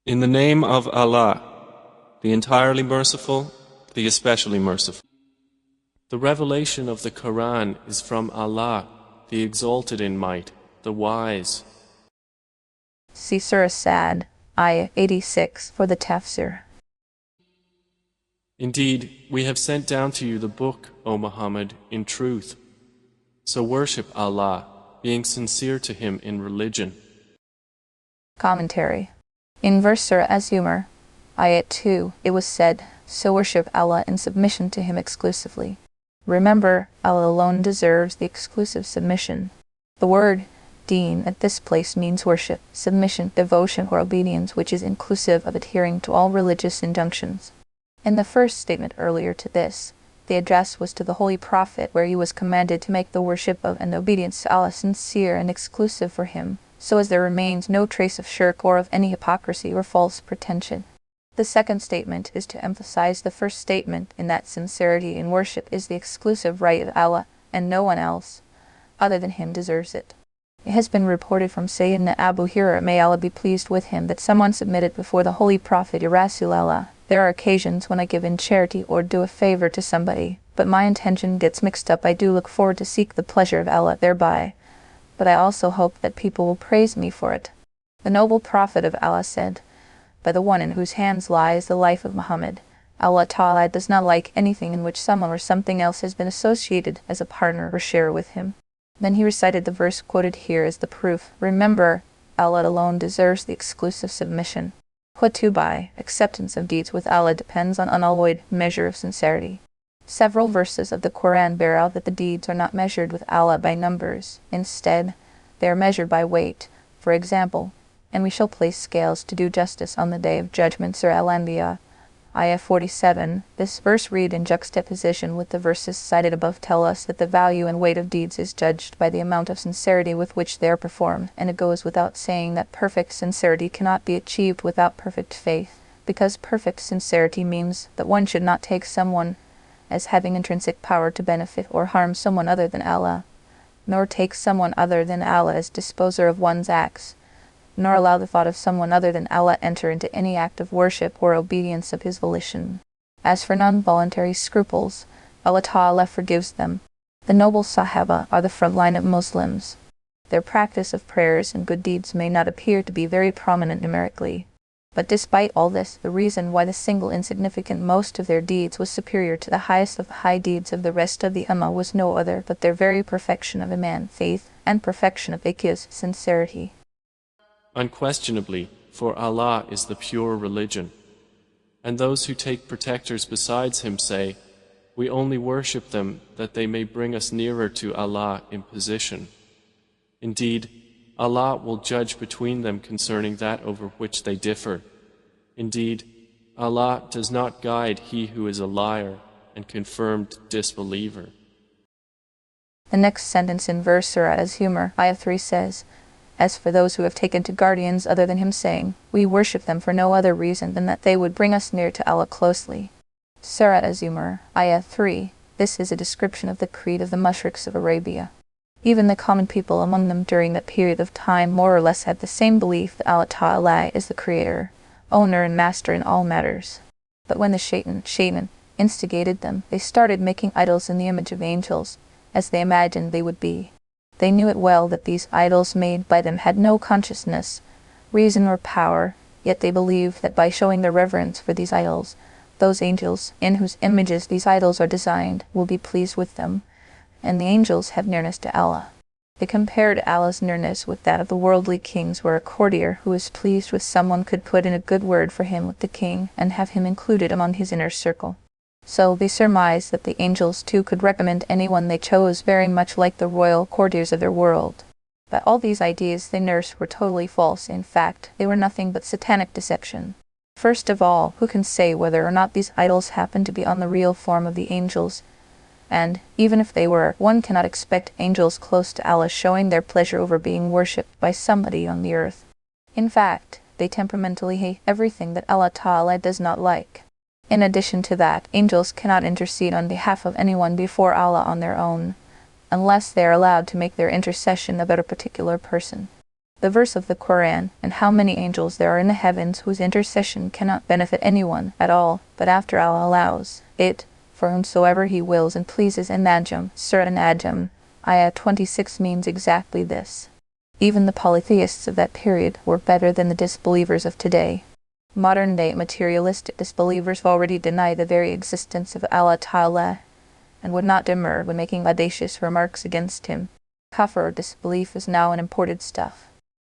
In the name of Allah, the entirely merciful, the especially merciful. The revelation of the Quran is from Allah, the exalted in might, the wise. See Surah Sad, Ayah 86 for the Tafsir. Indeed, we have sent down to you the book, O Muhammad, in truth. So worship Allah, being sincere to Him in religion. Commentary. In verse Surah Az-Zumar, Ayah 2, it was said, so worship Allah in submission to Him exclusively. Remember, Allah alone deserves the exclusive submission. The word deen at this place means worship, submission, devotion, or obedience, which is inclusive of adhering to all religious injunctions. In the first statement earlier to this, the address was to the Holy Prophet, where he was commanded to make the worship of and obedience to Allah sincere and exclusive for him, so as there remains no trace of shirk or of any hypocrisy or false pretension. The second statement is to emphasize the first statement in that sincerity in worship is the exclusive right of Allah, and no one else, other than Him, deserves it. It has been reported from Sayyidina Abu Hurairah, may Allah be pleased with him, that someone submitted before the Holy Prophet, Ya Rasulallah, there are occasions when I give in charity or do a favor to somebody, but my intention gets mixed up. I do look forward to seek the pleasure of Allah thereby, but I also hope that people will praise me for it. The noble Prophet of Allah said, by the one in whose hands lies the life of Muhammad, Allah Ta'ala does not like anything in which someone or something else has been associated as a partner or share with Him. Then he recited the verse quoted here as the proof. Remember, Allah alone deserves the exclusive submission. Hutubai, acceptance of deeds with Allah depends on unalloyed measure of sincerity. Several verses of the Quran bear out that the deeds are not measured with Allah by numbers. Instead, they are measured by weight. For example, and we shall place scales to do justice on the day of judgment. Surah Al-Anbiya, Ayah 47. This verse read in juxtaposition with the verses cited above tell us that the value and weight of deeds is judged by the amount of sincerity with which they are performed, and it goes without saying that perfect sincerity cannot be achieved without perfect faith, because perfect sincerity means that one should not take someone as having intrinsic power to benefit or harm someone other than Allah, nor take someone other than Allah as disposer of one's acts, nor allow the thought of someone other than Allah enter into any act of worship or obedience of His volition. As for non-voluntary scruples, Allah Ta'ala forgives them. The noble Sahaba are the front line of Muslims. Their practice of prayers and good deeds may not appear to be very prominent numerically, but despite all this, the reason why the single insignificant most of their deeds was superior to the highest of the high deeds of the rest of the Ummah was no other but their very perfection of iman, faith, and perfection of ikhlas, sincerity. Unquestionably, for Allah is the pure religion. And those who take protectors besides Him say, we only worship them that they may bring us nearer to Allah in position. Indeed, Allah will judge between them concerning that over which they differ. Indeed, Allah does not guide he who is a liar and confirmed disbeliever. The next sentence in verse Surah Az-Zumar, Ayah 3 says, as for those who have taken to guardians other than Him, saying, we worship them for no other reason than that they would bring us near to Allah closely. Surah Az-Zumar, Ayah 3. This is a description of the creed of the mushriks of Arabia. Even the common people among them during that period of time more or less had the same belief that Allah Ta'ala is the Creator, owner and master in all matters. But when the shaitan instigated them, they started making idols in the image of angels, as they imagined they would be. They knew it well that these idols made by them had no consciousness, reason, or power, yet they believed that by showing their reverence for these idols, those angels, in whose images these idols are designed, will be pleased with them, and the angels have nearness to Allah. They compared Allah's nearness with that of the worldly kings, where a courtier who is pleased with someone could put in a good word for him with the king, and have him included among his inner circle. So they surmised that the angels too could recommend anyone they chose, very much like the royal courtiers of their world. But all these ideas they nursed were totally false. In fact, they were nothing but satanic deception. First of all, who can say whether or not these idols happen to be on the real form of the angels? And, even if they were, one cannot expect angels close to Allah showing their pleasure over being worshipped by somebody on the earth. In fact, they temperamentally hate everything that Allah Ta'ala does not like. In addition to that, angels cannot intercede on behalf of anyone before Allah on their own, unless they are allowed to make their intercession about a particular person. The verse of the Quran, and how many angels there are in the heavens whose intercession cannot benefit anyone at all, but after Allah allows it, for whomsoever He wills and pleases. In Najm, Surah An-Najm, Ayah 26 means exactly this. Even the polytheists of that period were better than the disbelievers of today. Modern-day materialistic disbelievers already deny the very existence of Allah Ta'ala, and would not demur when making audacious remarks against Him. Kufr or disbelief is now an imported stuff.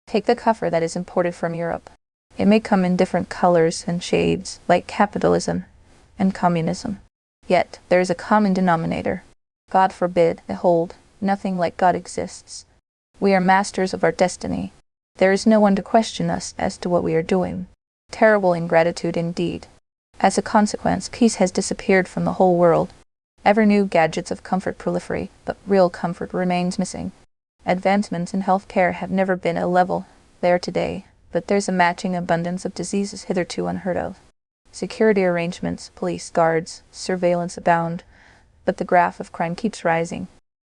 Take the kufr that is imported from Europe. It may come in different colors and shades, like capitalism and communism. Yet there is a common denominator. God forbid, behold, nothing like God exists. We are masters of our destiny. There is no one to question us as to what we are doing. Terrible ingratitude indeed. As a consequence, peace has disappeared from the whole world. Ever new gadgets of comfort proliferate, but real comfort remains missing. Advancements in health care have never been at a level there today, but there's a matching abundance of diseases hitherto unheard of. Security arrangements, police guards, surveillance abound, but the graph of crime keeps rising.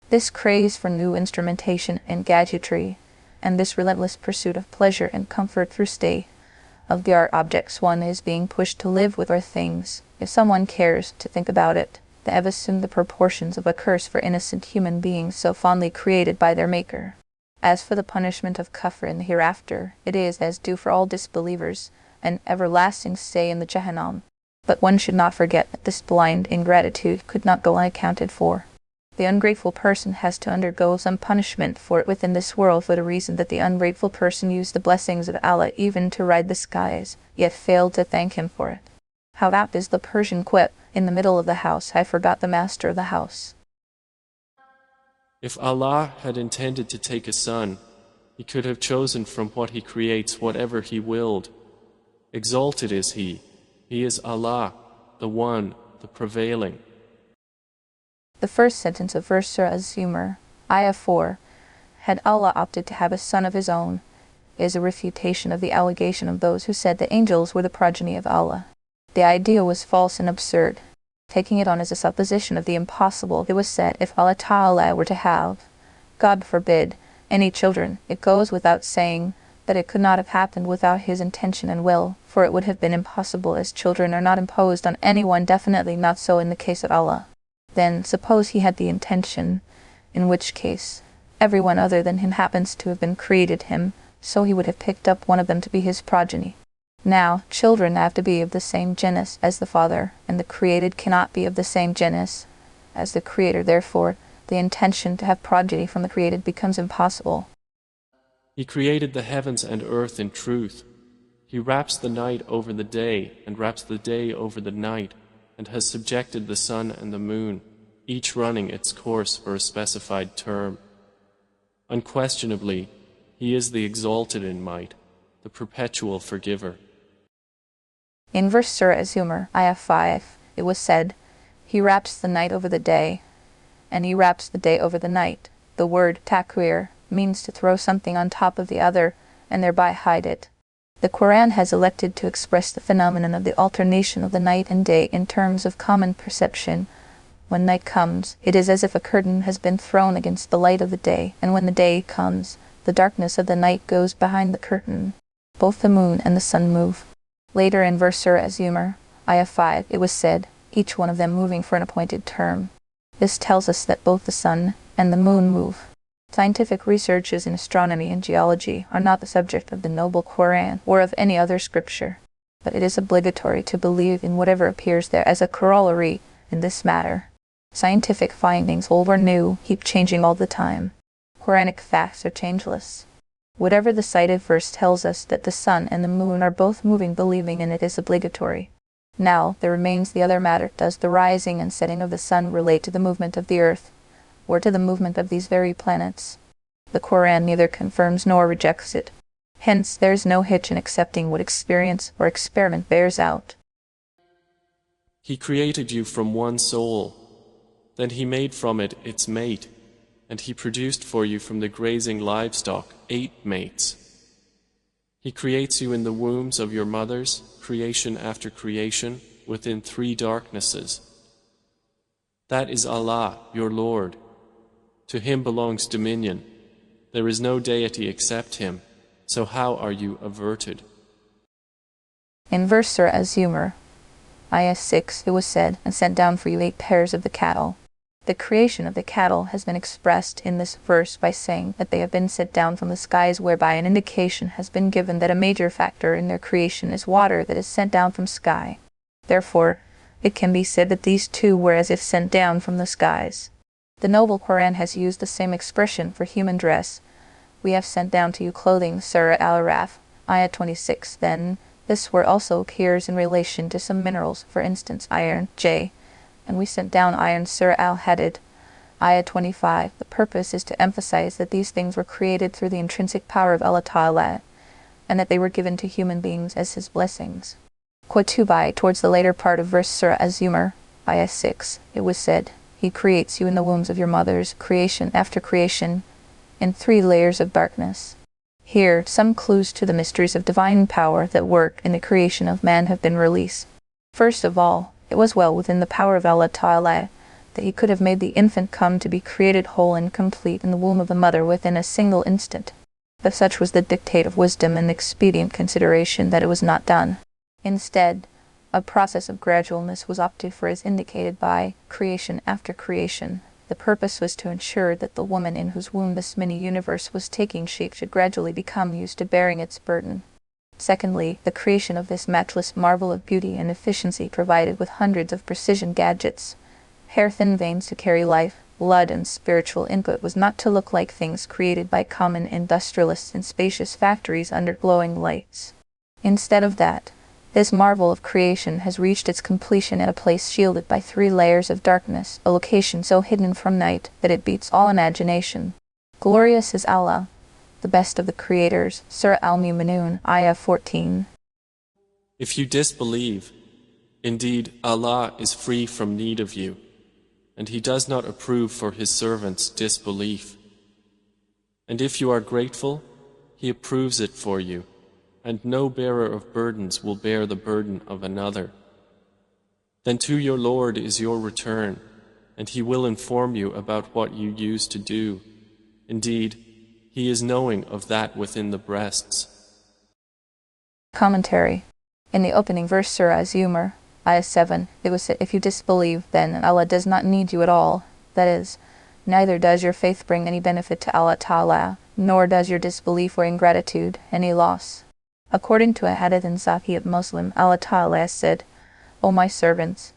This craze for new instrumentation and gadgetry, and this relentless pursuit of pleasure and comfort through state-of-the-art objects one is being pushed to live with, or things, if someone cares to think about it, that have assumed the proportions of a curse for innocent human beings so fondly created by their Maker. As for the punishment of kufr in the hereafter, it is, as due for all disbelievers, an everlasting stay in the Jahannam. But one should not forget that this blind ingratitude could not go unaccounted for. The ungrateful person has to undergo some punishment for it within this world, for the reason that the ungrateful person used the blessings of Allah even to ride the skies, yet failed to thank Him for it. How apt is the Persian quip, in the middle of the house I forgot the master of the house. If Allah had intended to take a son, He could have chosen from what He creates whatever He willed. Exalted is He. He is Allah, the One, the Prevailing. The first sentence of verse Surah Az-Zumar, Ayah 4, had Allah opted to have a son of His own, is a refutation of the allegation of those who said that angels were the progeny of Allah. The idea was false and absurd. Taking it on as a supposition of the impossible, it was said, if Allah Ta'ala were to have, God forbid, any children, it goes without saying that it could not have happened without His intention and will, for it would have been impossible, as children are not imposed on anyone, definitely not so in the case of Allah. Then, suppose He had the intention, in which case, everyone other than Him happens to have been created Him, so He would have picked up one of them to be His progeny. Now, children have to be of the same genus as the Father, and the created cannot be of the same genus as the Creator. Therefore, the intention to have progeny from the created becomes impossible. He created the heavens and earth in truth. He wraps the night over the day and wraps the day over the night, and has subjected the sun and the moon, each running its course for a specified term. Unquestionably, He is the exalted in might, the perpetual forgiver. In verse Surah Az-Zumar, Ayah 5, it was said, He wraps the night over the day, and He wraps the day over the night. The word takwir means to throw something on top of the other, and thereby hide it. The Quran has elected to express the phenomenon of the alternation of the night and day in terms of common perception. When night comes, it is as if a curtain has been thrown against the light of the day, and when the day comes, the darkness of the night goes behind the curtain. Both the moon and the sun move. Later in verse Surah Az-Zumar, Ayah 5, it was said, each one of them moving for an appointed term. This tells us that both the sun and the moon move. Scientific researches in astronomy and geology are not the subject of the noble Quran or of any other scripture, but it is obligatory to believe in whatever appears there as a corollary in this matter. Scientific findings, old or new, keep changing all the time. Quranic facts are changeless. Whatever the cited verse tells us that the sun and the moon are both moving, believing in it is obligatory. Now, there remains the other matter. Does the rising and setting of the sun relate to the movement of the earth, or to the movement of these very planets? The Quran neither confirms nor rejects it. Hence, there is no hitch in accepting what experience or experiment bears out. He created you from one soul. Then He made from it its mate, and He produced for you from the grazing livestock 8 mates. He creates you in the wombs of your mothers, creation after creation, within 3 darknesses. That is Allah, your Lord. To Him belongs dominion. There is no deity except Him. So how are you averted? In verse Surah Az-Zumar, Ayah 6, it was said, and sent down for you 8 pairs of the cattle. The creation of the cattle has been expressed in this verse by saying that they have been sent down from the skies, whereby an indication has been given that a major factor in their creation is water that is sent down from sky. Therefore, it can be said that these two were as if sent down from the skies. The Noble Quran has used the same expression for human dress. We have sent down to you clothing, Surah Al-Araf, Ayah 26. Then, this word also appears in relation to some minerals, for instance iron, J, and we sent down iron, Surah Al-Hadid, Ayah 25. The purpose is to emphasize that these things were created through the intrinsic power of Allah Ta'ala, and that they were given to human beings as His blessings. Qutubai, towards the later part of verse Surah Az-Zumar, Ayah 6, it was said, He creates you in the wombs of your mothers, creation after creation, in 3 layers of darkness. Here, some clues to the mysteries of divine power that work in the creation of man have been released. First of all, it was well within the power of Allah Ta'ala that He could have made the infant come to be created whole and complete in the womb of the mother within a single instant. But such was the dictate of wisdom and expedient consideration that it was not done. Instead, a process of gradualness was opted for as indicated by creation after creation. The purpose was to ensure that the woman in whose womb this mini-universe was taking shape should gradually become used to bearing its burden. Secondly, the creation of this matchless marvel of beauty and efficiency provided with hundreds of precision gadgets, hair-thin veins to carry life, blood and spiritual input was not to look like things created by common industrialists in spacious factories under glowing lights. Instead of that, this marvel of creation has reached its completion at a place shielded by 3 layers of darkness, a location so hidden from night that it beats all imagination. Glorious is Allah, the best of the creators, Surah Al-Mu'minun, Ayah 14. If you disbelieve, indeed Allah is free from need of you, and He does not approve for His servants disbelief. And if you are grateful, He approves it for you, and no bearer of burdens will bear the burden of another. Then to your Lord is your return, and He will inform you about what you used to do. Indeed, He is knowing of that within the breasts. Commentary. In the opening verse Surah Az-Zumar, Ayah 7, it was said, if you disbelieve, then Allah does not need you at all. That is, neither does your faith bring any benefit to Allah Ta'ala, nor does your disbelief or ingratitude any loss. According to a hadith in Sahih Muslim, Allah Ta'ala said, O my servants,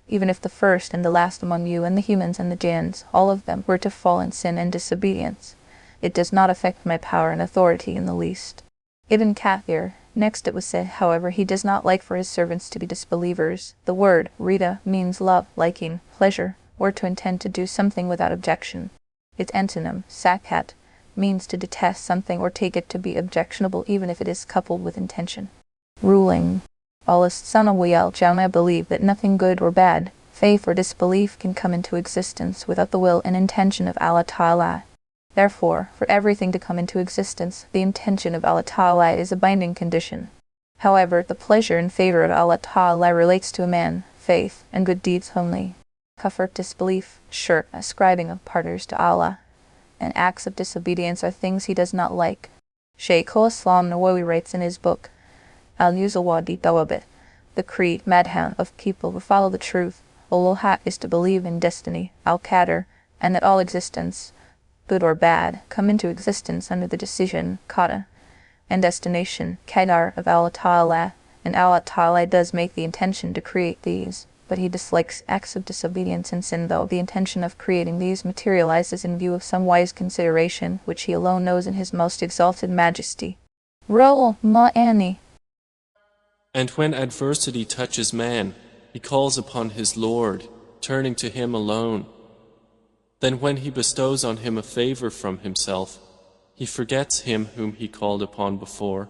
even if the first and the last among you and the humans and the jinns, all of them were to fall in sin and disobedience, it does not affect my power and authority in the least. Ibn Kathir, next it was said, however, He does not like for His servants to be disbelievers. The word rida means love, liking, pleasure, or to intend to do something without objection. Its antonym, sakat, means to detest something or take it to be objectionable even if it is coupled with intention. Ruling. Allah's Son Jama believe that nothing good or bad, faith or disbelief can come into existence without the will and intention of Allah Ta'ala. Therefore, for everything to come into existence, the intention of Allah Ta'ala is a binding condition. However, the pleasure and favor of Allah Ta'ala relates to a man, faith, and good deeds only. Kufr, disbelief, shirk, ascribing of partners to Allah, and acts of disobedience are things He does not like. Shaykh al-Islam Nawawi writes in his book, Al-Nuzawadi Dawabit, the creed, madhan, of people who follow the truth, Uluhat is to believe in destiny, Al-Qadr, and that all existence, good or bad, come into existence under the decision, Qada, and destination, Qadar, of Allah Ta'ala, and Allah Ta'ala does make the intention to create these, but He dislikes acts of disobedience and sin, though the intention of creating these materializes in view of some wise consideration, which He alone knows in His most exalted majesty. Ro'ul ma'ani. And when adversity touches man, he calls upon his Lord, turning to Him alone. Then when He bestows on him a favor from Himself, he forgets Him whom he called upon before,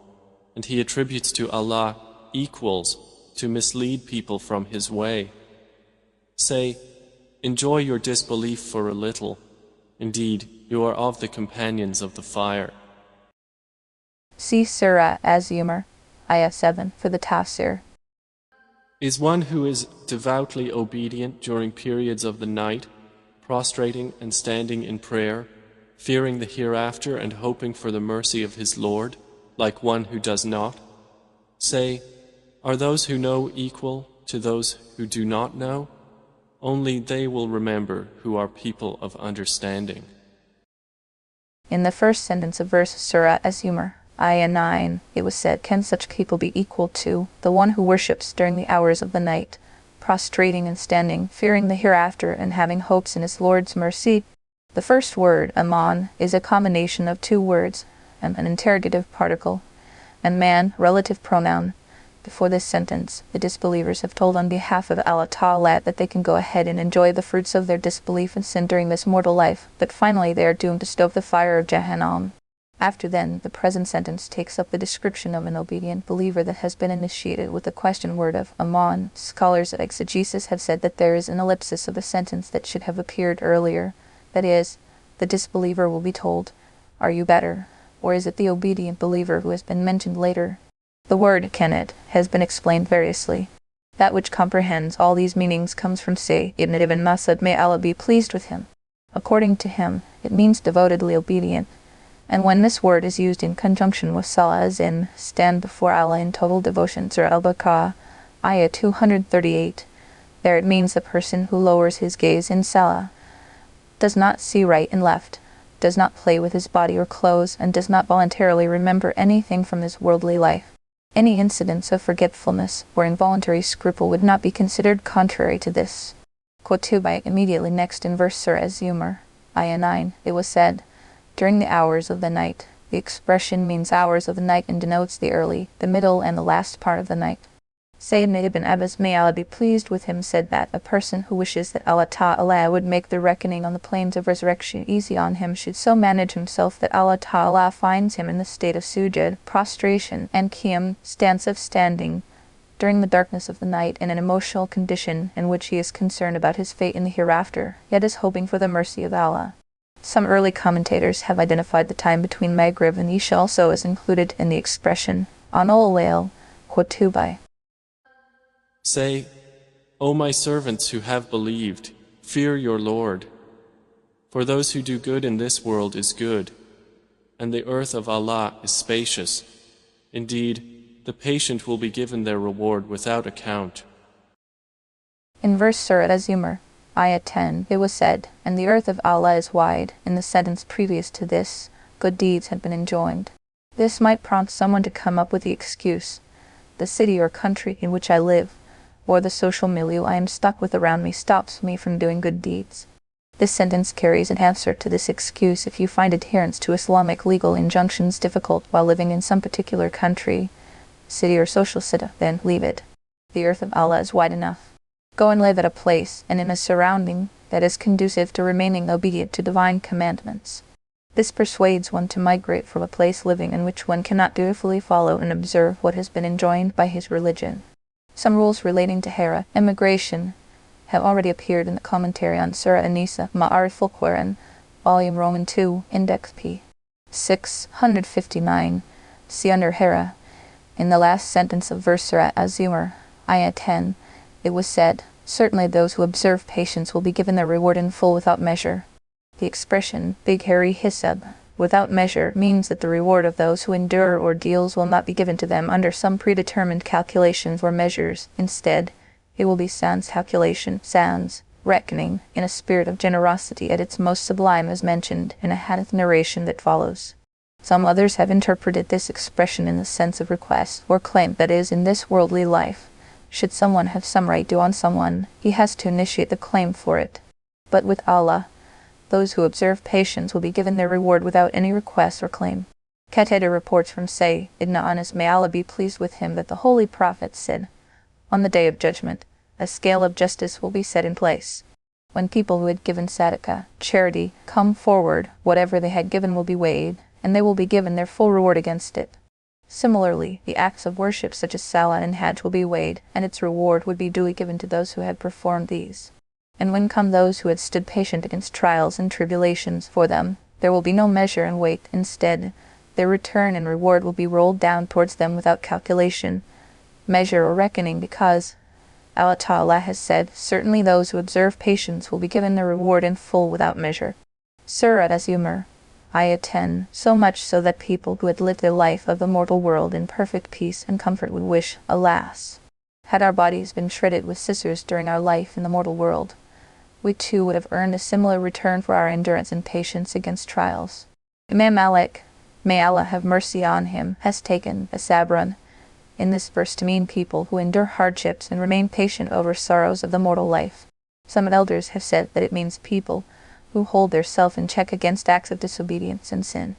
and he attributes to Allah equals to mislead people from His way. Say, enjoy your disbelief for a little. Indeed, you are of the companions of the fire. See Surah Az-Zumar, Ayah 7, for the Tafsir. Is one who is devoutly obedient during periods of the night, prostrating and standing in prayer, fearing the hereafter and hoping for the mercy of his Lord, like one who does not? Say, are those who know equal to those who do not know? Only they will remember who are people of understanding. In the first sentence of verse Surah Az-Zumar, Ayah 9, it was said, can such people be equal to the one who worships during the hours of the night, prostrating and standing, fearing the hereafter and having hopes in his Lord's mercy? The first word, Aman, is a combination of two words, and an interrogative particle, and man, relative pronoun. Before this sentence, the disbelievers have told on behalf of Allah Ta'ala that they can go ahead and enjoy the fruits of their disbelief and sin during this mortal life, but finally they are doomed to stove the fire of Jahannam. After then, the present sentence takes up the description of an obedient believer that has been initiated with the question word of Aman. Scholars of exegesis have said that there is an ellipsis of the sentence that should have appeared earlier. That is, the disbeliever will be told, "Are you better?" Or is it the obedient believer who has been mentioned later? The word Kenet has been explained variously. That which comprehends all these meanings comes from Sayyid ibn Masud, may Allah be pleased with him. According to him, it means devotedly obedient. And when this word is used in conjunction with Salah, as in stand before Allah in total devotion, Surah Al-Baqarah, Ayah 238, there it means the person who lowers his gaze in Salah, does not see right and left, does not play with his body or clothes, and does not voluntarily remember anything from this worldly life. Any incidents of forgetfulness or involuntary scruple would not be considered contrary to this. Quotubai immediately next in verse Surah Az-Zumar, Ayah 9, it was said, during the hours of the night. The expression means hours of the night and denotes the early, the middle, and the last part of the night. Sayyidina ibn Abbas, may Allah be pleased with him, said that a person who wishes that Allah Ta'ala would make the reckoning on the plains of resurrection easy on him should so manage himself that Allah Ta'ala finds him in the state of sujud, prostration, and qiyam, stance of standing, during the darkness of the night, in an emotional condition in which he is concerned about his fate in the hereafter, yet is hoping for the mercy of Allah. Some early commentators have identified the time between Maghrib and Isha also as included in the expression Anol Lail Qutubai. Say, O my servants who have believed, fear your Lord. For those who do good in this world is good, and the earth of Allah is spacious. Indeed, the patient will be given their reward without account. In verse Surah Az-Zumar, Ayah 10, it was said, and the earth of Allah is wide. In the sentence previous to this, good deeds had been enjoined. This might prompt someone to come up with the excuse, the city or country in which I live, or the social milieu I am stuck with around me stops me from doing good deeds. This sentence carries an answer to this excuse if you find adherence to Islamic legal injunctions difficult while living in some particular country, city or social sitta, then leave it. The earth of Allah is wide enough. Go and live at a place and in a surrounding that is conducive to remaining obedient to divine commandments. This persuades one to migrate from a place living in which one cannot dutifully follow and observe what has been enjoined by his religion. Some rules relating to Hera, immigration, have already appeared in the commentary on Surah An-Nisa, Maarif-ul-Qur'an, Volume Roman 2, Index p. 659. See under Hera. In the last sentence of verse Surah Az-Zumar, Ayah 10, it was said, certainly those who observe patience will be given their reward in full without measure. The expression, big hairy hisab, without measure, means that the reward of those who endure ordeals will not be given to them under some predetermined calculations or measures. Instead, it will be sans calculation, sans reckoning, in a spirit of generosity at its most sublime, as mentioned in a hadith narration that follows. Some others have interpreted this expression in the sense of request or claim, that is, in this worldly life, should someone have some right due on someone, he has to initiate the claim for it. But with Allah, those who observe patience will be given their reward without any request or claim. Qatada reports from Sayyid ibn Anas, may Allah be pleased with him, that the Holy Prophet said, on the Day of Judgment, a scale of justice will be set in place. When people who had given sadaqah, charity, come forward, whatever they had given will be weighed, and they will be given their full reward against it. Similarly, the acts of worship such as Salah and Hajj will be weighed, and its reward would be duly given to those who had performed these. And when come those who had stood patient against trials and tribulations, for them there will be no measure and weight. Instead, their return and reward will be rolled down towards them without calculation, measure, or reckoning, because Allah Ta'ala has said, certainly those who observe patience will be given their reward in full without measure. Surah Az-Zumar, Ayah 10, so much so that people who had lived their life of the mortal world in perfect peace and comfort would wish, alas, had our bodies been shredded with scissors during our life in the mortal world, we too would have earned a similar return for our endurance and patience against trials. Imam Malik, may Allah have mercy on him, has taken as-sabran in this verse to mean people who endure hardships and remain patient over sorrows of the mortal life. Some elders have said that it means people who hold their self in check against acts of disobedience and sin.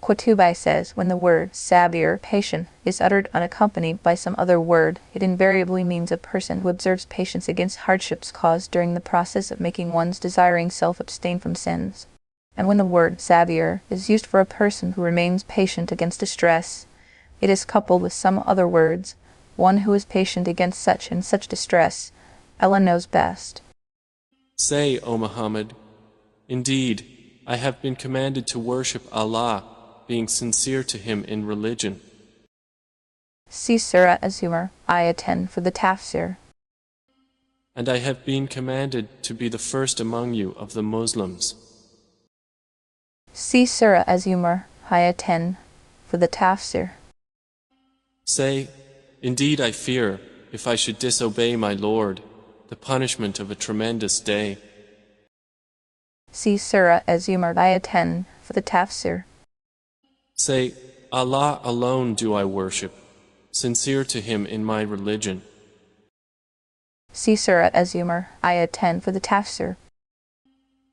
Qurtubi says when the word sabir, patient, is uttered unaccompanied by some other word, it invariably means a person who observes patience against hardships caused during the process of making one's desiring self abstain from sins. And when the word sabir is used for a person who remains patient against distress, it is coupled with some other words, one who is patient against such and such distress. Allah knows best. Say, O Muhammad, indeed, I have been commanded to worship Allah, being sincere to Him in religion. See Surah Az-Zumar, Ayah 10 for the Tafsir. And I have been commanded to be the first among you of the Muslims. See Surah Az-Zumar, Ayah 10 for the Tafsir. Say, indeed I fear, if I should disobey my Lord, the punishment of a tremendous day. See Surah Az-Zumar, Ayah 10 for the Tafsir. Say, Allah alone do I worship, sincere to Him in my religion. See Surah Az-Zumar, Ayah 10 for the Tafsir.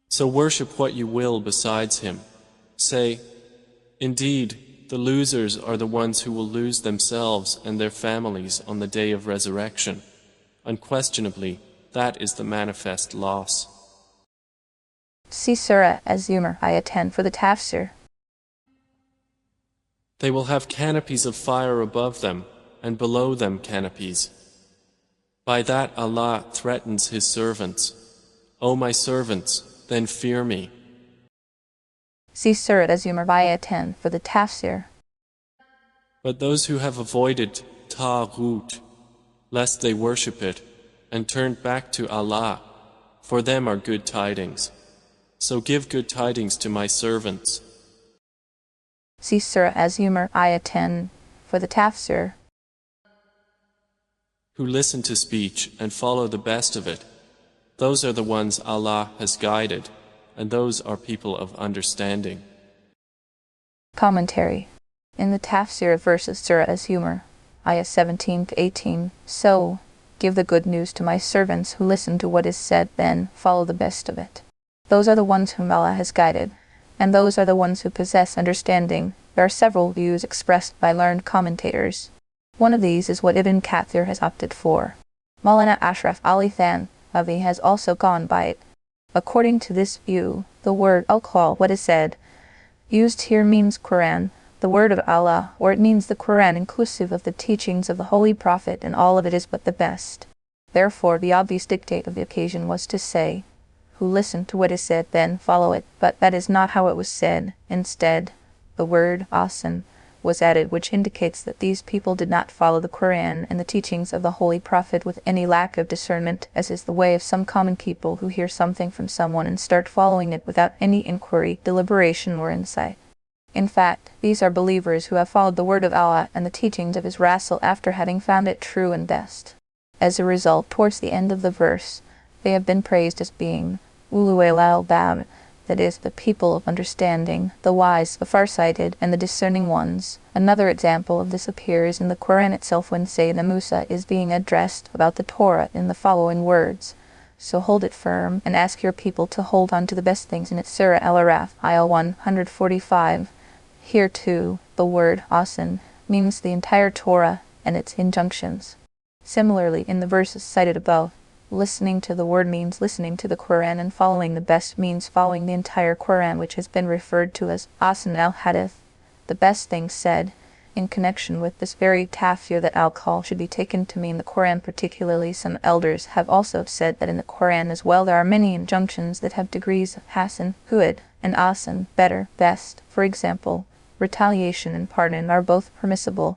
So worship what you will besides Him. Say, indeed, the losers are the ones who will lose themselves and their families on the day of resurrection. Unquestionably, that is the manifest loss. See Surah Az-Zumar, Ayah 10 for the Tafsir. They will have canopies of fire above them, and below them canopies. By that Allah threatens His servants. O my servants, then fear me. See Surah Az-Zumar, Ayah 10 for the Tafsir. But those who have avoided Taghut, lest they worship it, and turned back to Allah, for them are good tidings. So give good tidings to my servants. See Surah Az-Zumar, Ayah 10 for the Tafsir. Who listen to speech and follow the best of it, those are the ones Allah has guided, and those are people of understanding. Commentary. In the Tafsir of verses Surah Az-Zumar, Ayah 17 to 18, so, give the good news to my servants who listen to what is said, then follow the best of it. Those are the ones whom Allah has guided, and those are the ones who possess understanding. There are several views expressed by learned commentators. One of these is what Ibn Kathir has opted for. Maulana Ashraf Ali Thanvi has also gone by it. According to this view, the word al-Qur'an, what is said, used here means Quran, the word of Allah, or it means the Quran inclusive of the teachings of the Holy Prophet, and all of it is but the best. Therefore, the obvious dictate of the occasion was to say, who listen to what is said, then follow it. But that is not how it was said. Instead, the word asan was added, which indicates that these people did not follow the Quran and the teachings of the Holy Prophet with any lack of discernment, as is the way of some common people who hear something from someone and start following it without any inquiry, deliberation, or insight. In fact, these are believers who have followed the word of Allah and the teachings of His Rasul after having found it true and best. As a result, towards the end of the verse, they have been praised as being ulul albab, that is, the people of understanding, the wise, the far-sighted, and the discerning ones. Another example of this appears in the Quran itself when Sayyidina Musa is being addressed about the Torah in the following words, so hold it firm, and ask your people to hold on to the best things in it. Surah Al-Araf, Ayah 145. Here too, the word asan means the entire Torah and its injunctions. Similarly, in the verses cited above, listening to the word means listening to the Quran, and following the best means following the entire Quran, which has been referred to as Asan al-Hadith, the best things said. In connection with this very tafsir that al-Qal should be taken to mean the Quran particularly, some elders have also said that in the Quran as well there are many injunctions that have degrees of Hasan, Huad, and Asan, better, best. For example, retaliation and pardon are both permissible,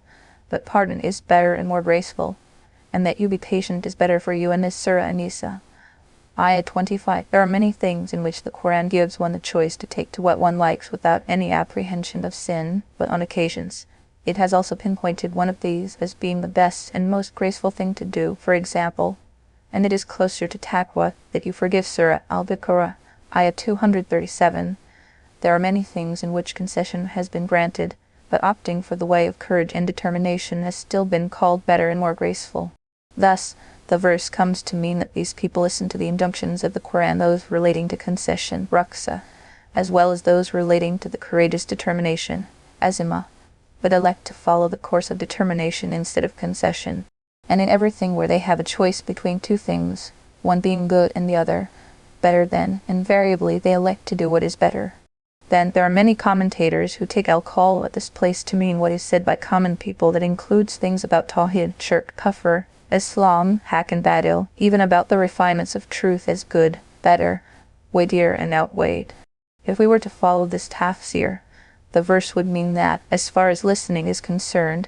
but pardon is better and more graceful, and that you be patient is better for you. In this Surah An-Nisa, Ayah 25. There are many things in which the Quran gives one the choice to take to what one likes without any apprehension of sin, but on occasions it has also pinpointed one of these as being the best and most graceful thing to do. For example, and it is closer to taqwa that you forgive. Surah Al-Baqarah, Ayah 237. There are many things in which concession has been granted, but opting for the way of courage and determination has still been called better and more graceful. Thus, the verse comes to mean that these people listen to the injunctions of the Quran, those relating to concession, raksa, as well as those relating to the courageous determination, azimah, but elect to follow the course of determination instead of concession. And in everything where they have a choice between two things, one being good and the other better than, invariably they elect to do what is better. Then, there are many commentators who take al-qawl at this place to mean what is said by common people, that includes things about tawhid, shirk, kufr, Islam, haq and badil, even about the refinements of truth as good, better, weightier and outweighed. If we were to follow this tafsir, the verse would mean that, as far as listening is concerned,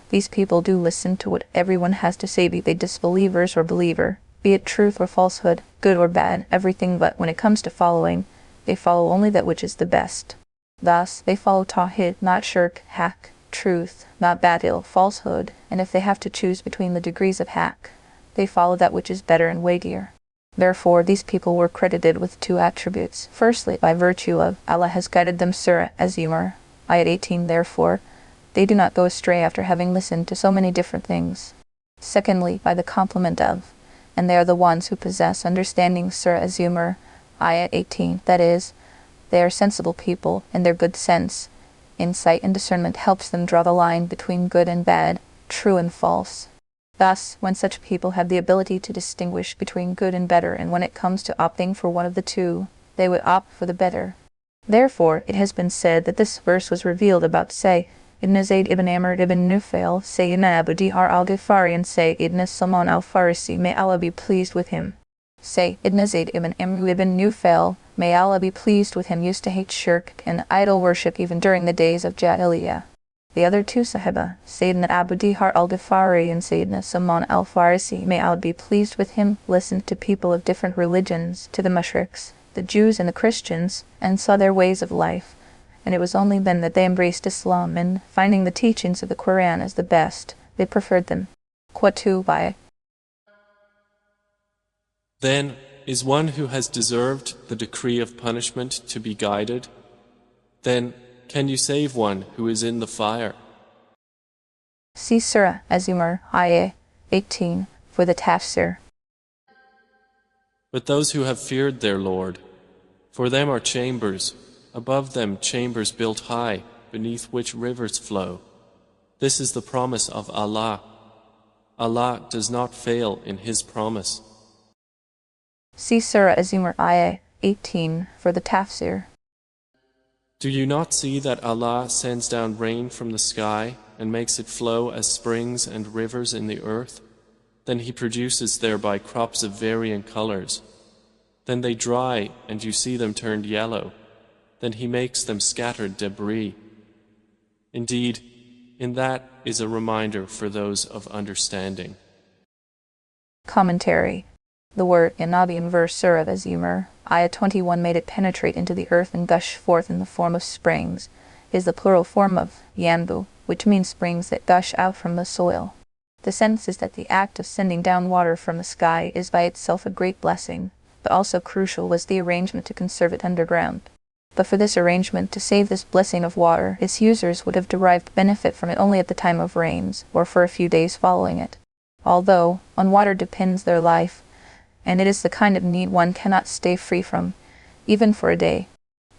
these people do listen to what everyone has to say, be they disbelievers or believer, be it truth or falsehood, good or bad, everything, but when it comes to following, they follow only that which is the best. Thus, they follow tawhid, not shirk, haq, truth, not badil, falsehood, and if they have to choose between the degrees of haq, they follow that which is better and weightier. Therefore, these people were credited with two attributes. Firstly, by virtue of Allah has guided them. Surah Az-Zumar, Ayat 18. Therefore, they do not go astray after having listened to so many different things. Secondly, by the complement of, and they are the ones who possess understanding. Surah Az-Zumar, Ayat 18. That is, they are sensible people, and their good sense, insight and discernment helps them draw the line between good and bad, true and false. Thus, when such people have the ability to distinguish between good and better, and when it comes to opting for one of the two, they would opt for the better. Therefore, it has been said that this verse was revealed about Say ibn Zayd ibn Amr ibn Nufail, Sayyidina Abu Dihr al-Ghifari, and Sayyidina Salman al-Farisi, may Allah be pleased with him. Say ibn Zayd ibn Amr ibn Nufail, may Allah be pleased with him, used to hate shirk and idol worship even during the days of Jahiliyyah. The other two Sahaba, Sayyidina Abu Dihr al-Ghifari and Sayyidina Salman al-Farisi, may Allah be pleased with him, listened to people of different religions, to the mushriks, the Jews and the Christians, and saw their ways of life, and it was only then that they embraced Islam, and, finding the teachings of the Quran as the best, they preferred them. Qatu by. Then, is one who has deserved the decree of punishment to be guided? Then, can you save one who is in the fire? See Surah Az-Zumar, Ayah 18, for the tafsir. But those who have feared their Lord, for them are chambers, above them chambers built high, beneath which rivers flow. This is the promise of Allah. Allah does not fail in His promise. See Surah Az-Zumar, Ayah 18, for the tafsir. Do you not see that Allah sends down rain from the sky and makes it flow as springs and rivers in the earth? Then He produces thereby crops of varying colors. Then they dry and you see them turned yellow. Then He makes them scattered debris. Indeed, in that is a reminder for those of understanding. Commentary. The word Yanabi in verse Surah Az-Zumar, Ayah 21, made it penetrate into the earth and gush forth in the form of springs, is the plural form of yanbu, which means springs that gush out from the soil. The sense is that the act of sending down water from the sky is by itself a great blessing, but also crucial was the arrangement to conserve it underground. But for this arrangement to save this blessing of water, its users would have derived benefit from it only at the time of rains, or for a few days following it. Although, on water depends their life, and it is the kind of need one cannot stay free from, even for a day.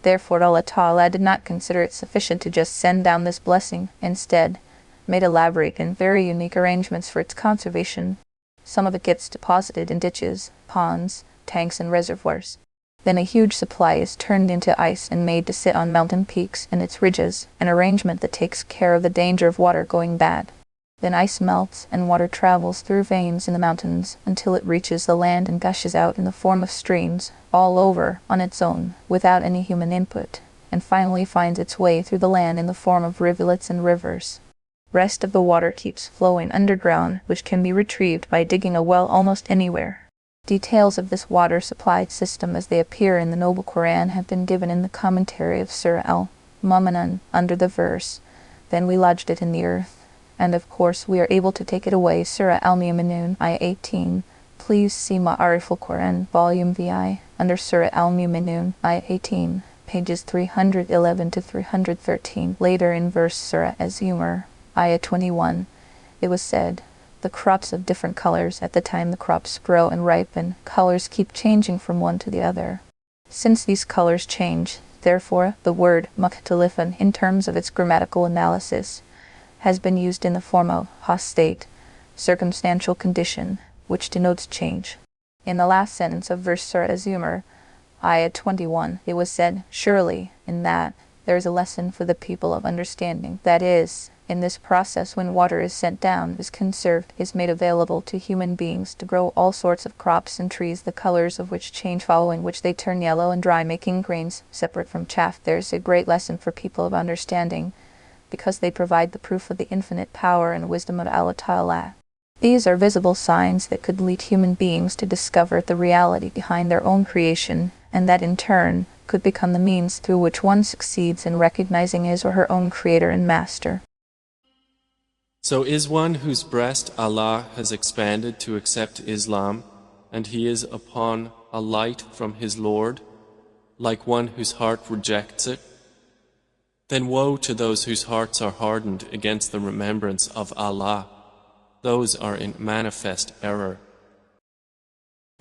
Therefore Allah Ta'ala did not consider it sufficient to just send down this blessing, instead, made elaborate and very unique arrangements for its conservation. Some of it gets deposited in ditches, ponds, tanks and reservoirs. Then a huge supply is turned into ice and made to sit on mountain peaks and its ridges, an arrangement that takes care of the danger of water going bad. Then ice melts and water travels through veins in the mountains until it reaches the land and gushes out in the form of streams, all over, on its own, without any human input, and finally finds its way through the land in the form of rivulets and rivers. Rest of the water keeps flowing underground, which can be retrieved by digging a well almost anywhere. Details of this water supply system as they appear in the Noble Quran have been given in the commentary of Surah Al-Mu'minun under the verse, "Then we lodged it in the earth, and of course we are able to take it away." Surah Al-Mu'minun, Ayah 18. Please see Maarif-ul-Qur'an, Volume VI, under Surah Al-Mu'minun, Ayah 18, pages 311 to 313. Later in verse Surah Az-Zumar, Ayah 21, it was said, "The crops of different colors, at the time the crops grow and ripen, colors keep changing from one to the other. Since these colors change, therefore, the word mukhtalifan, in terms of its grammatical analysis, has been used in the form of ha state, circumstantial condition, which denotes change." In the last sentence of verse Surah Az-Zumar, Ayah 21, it was said, "Surely, in that, there is a lesson for the people of understanding. That is, in this process when water is sent down, is conserved, is made available to human beings to grow all sorts of crops and trees, the colors of which change following which they turn yellow and dry, making grains separate from chaff. There is a great lesson for people of understanding, because they provide the proof of the infinite power and wisdom of Allah Ta'ala." These are visible signs that could lead human beings to discover the reality behind their own creation, and that in turn could become the means through which one succeeds in recognizing his or her own creator and master. So is one whose breast Allah has expanded to accept Islam, and he is upon a light from his Lord, like one whose heart rejects it? Then woe to those whose hearts are hardened against the remembrance of Allah. Those are in manifest error.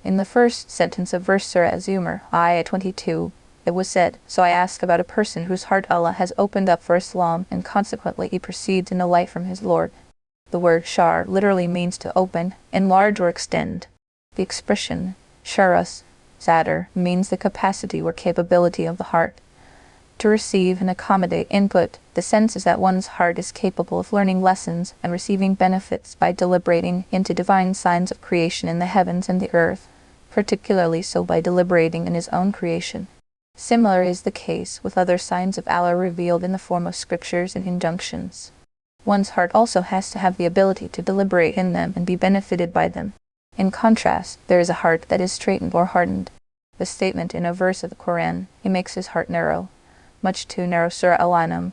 In the first sentence of verse Surah Az-Zumar, Ayah 22, it was said, "So I ask about a person whose heart Allah has opened up for Islam, and consequently he proceeds in a light from his Lord." The word shar literally means to open, enlarge, or extend. The expression Surahs, sadr, means the capacity or capability of the heart to receive and accommodate input. The sense is that one's heart is capable of learning lessons and receiving benefits by deliberating into divine signs of creation in the heavens and the earth, particularly so by deliberating in his own creation. Similar is the case with other signs of Allah revealed in the form of scriptures and injunctions. One's heart also has to have the ability to deliberate in them and be benefited by them. In contrast, there is a heart that is straitened or hardened. The statement in a verse of the Quran, "He makes his heart narrow," much too narrow. Surah Al-An'am,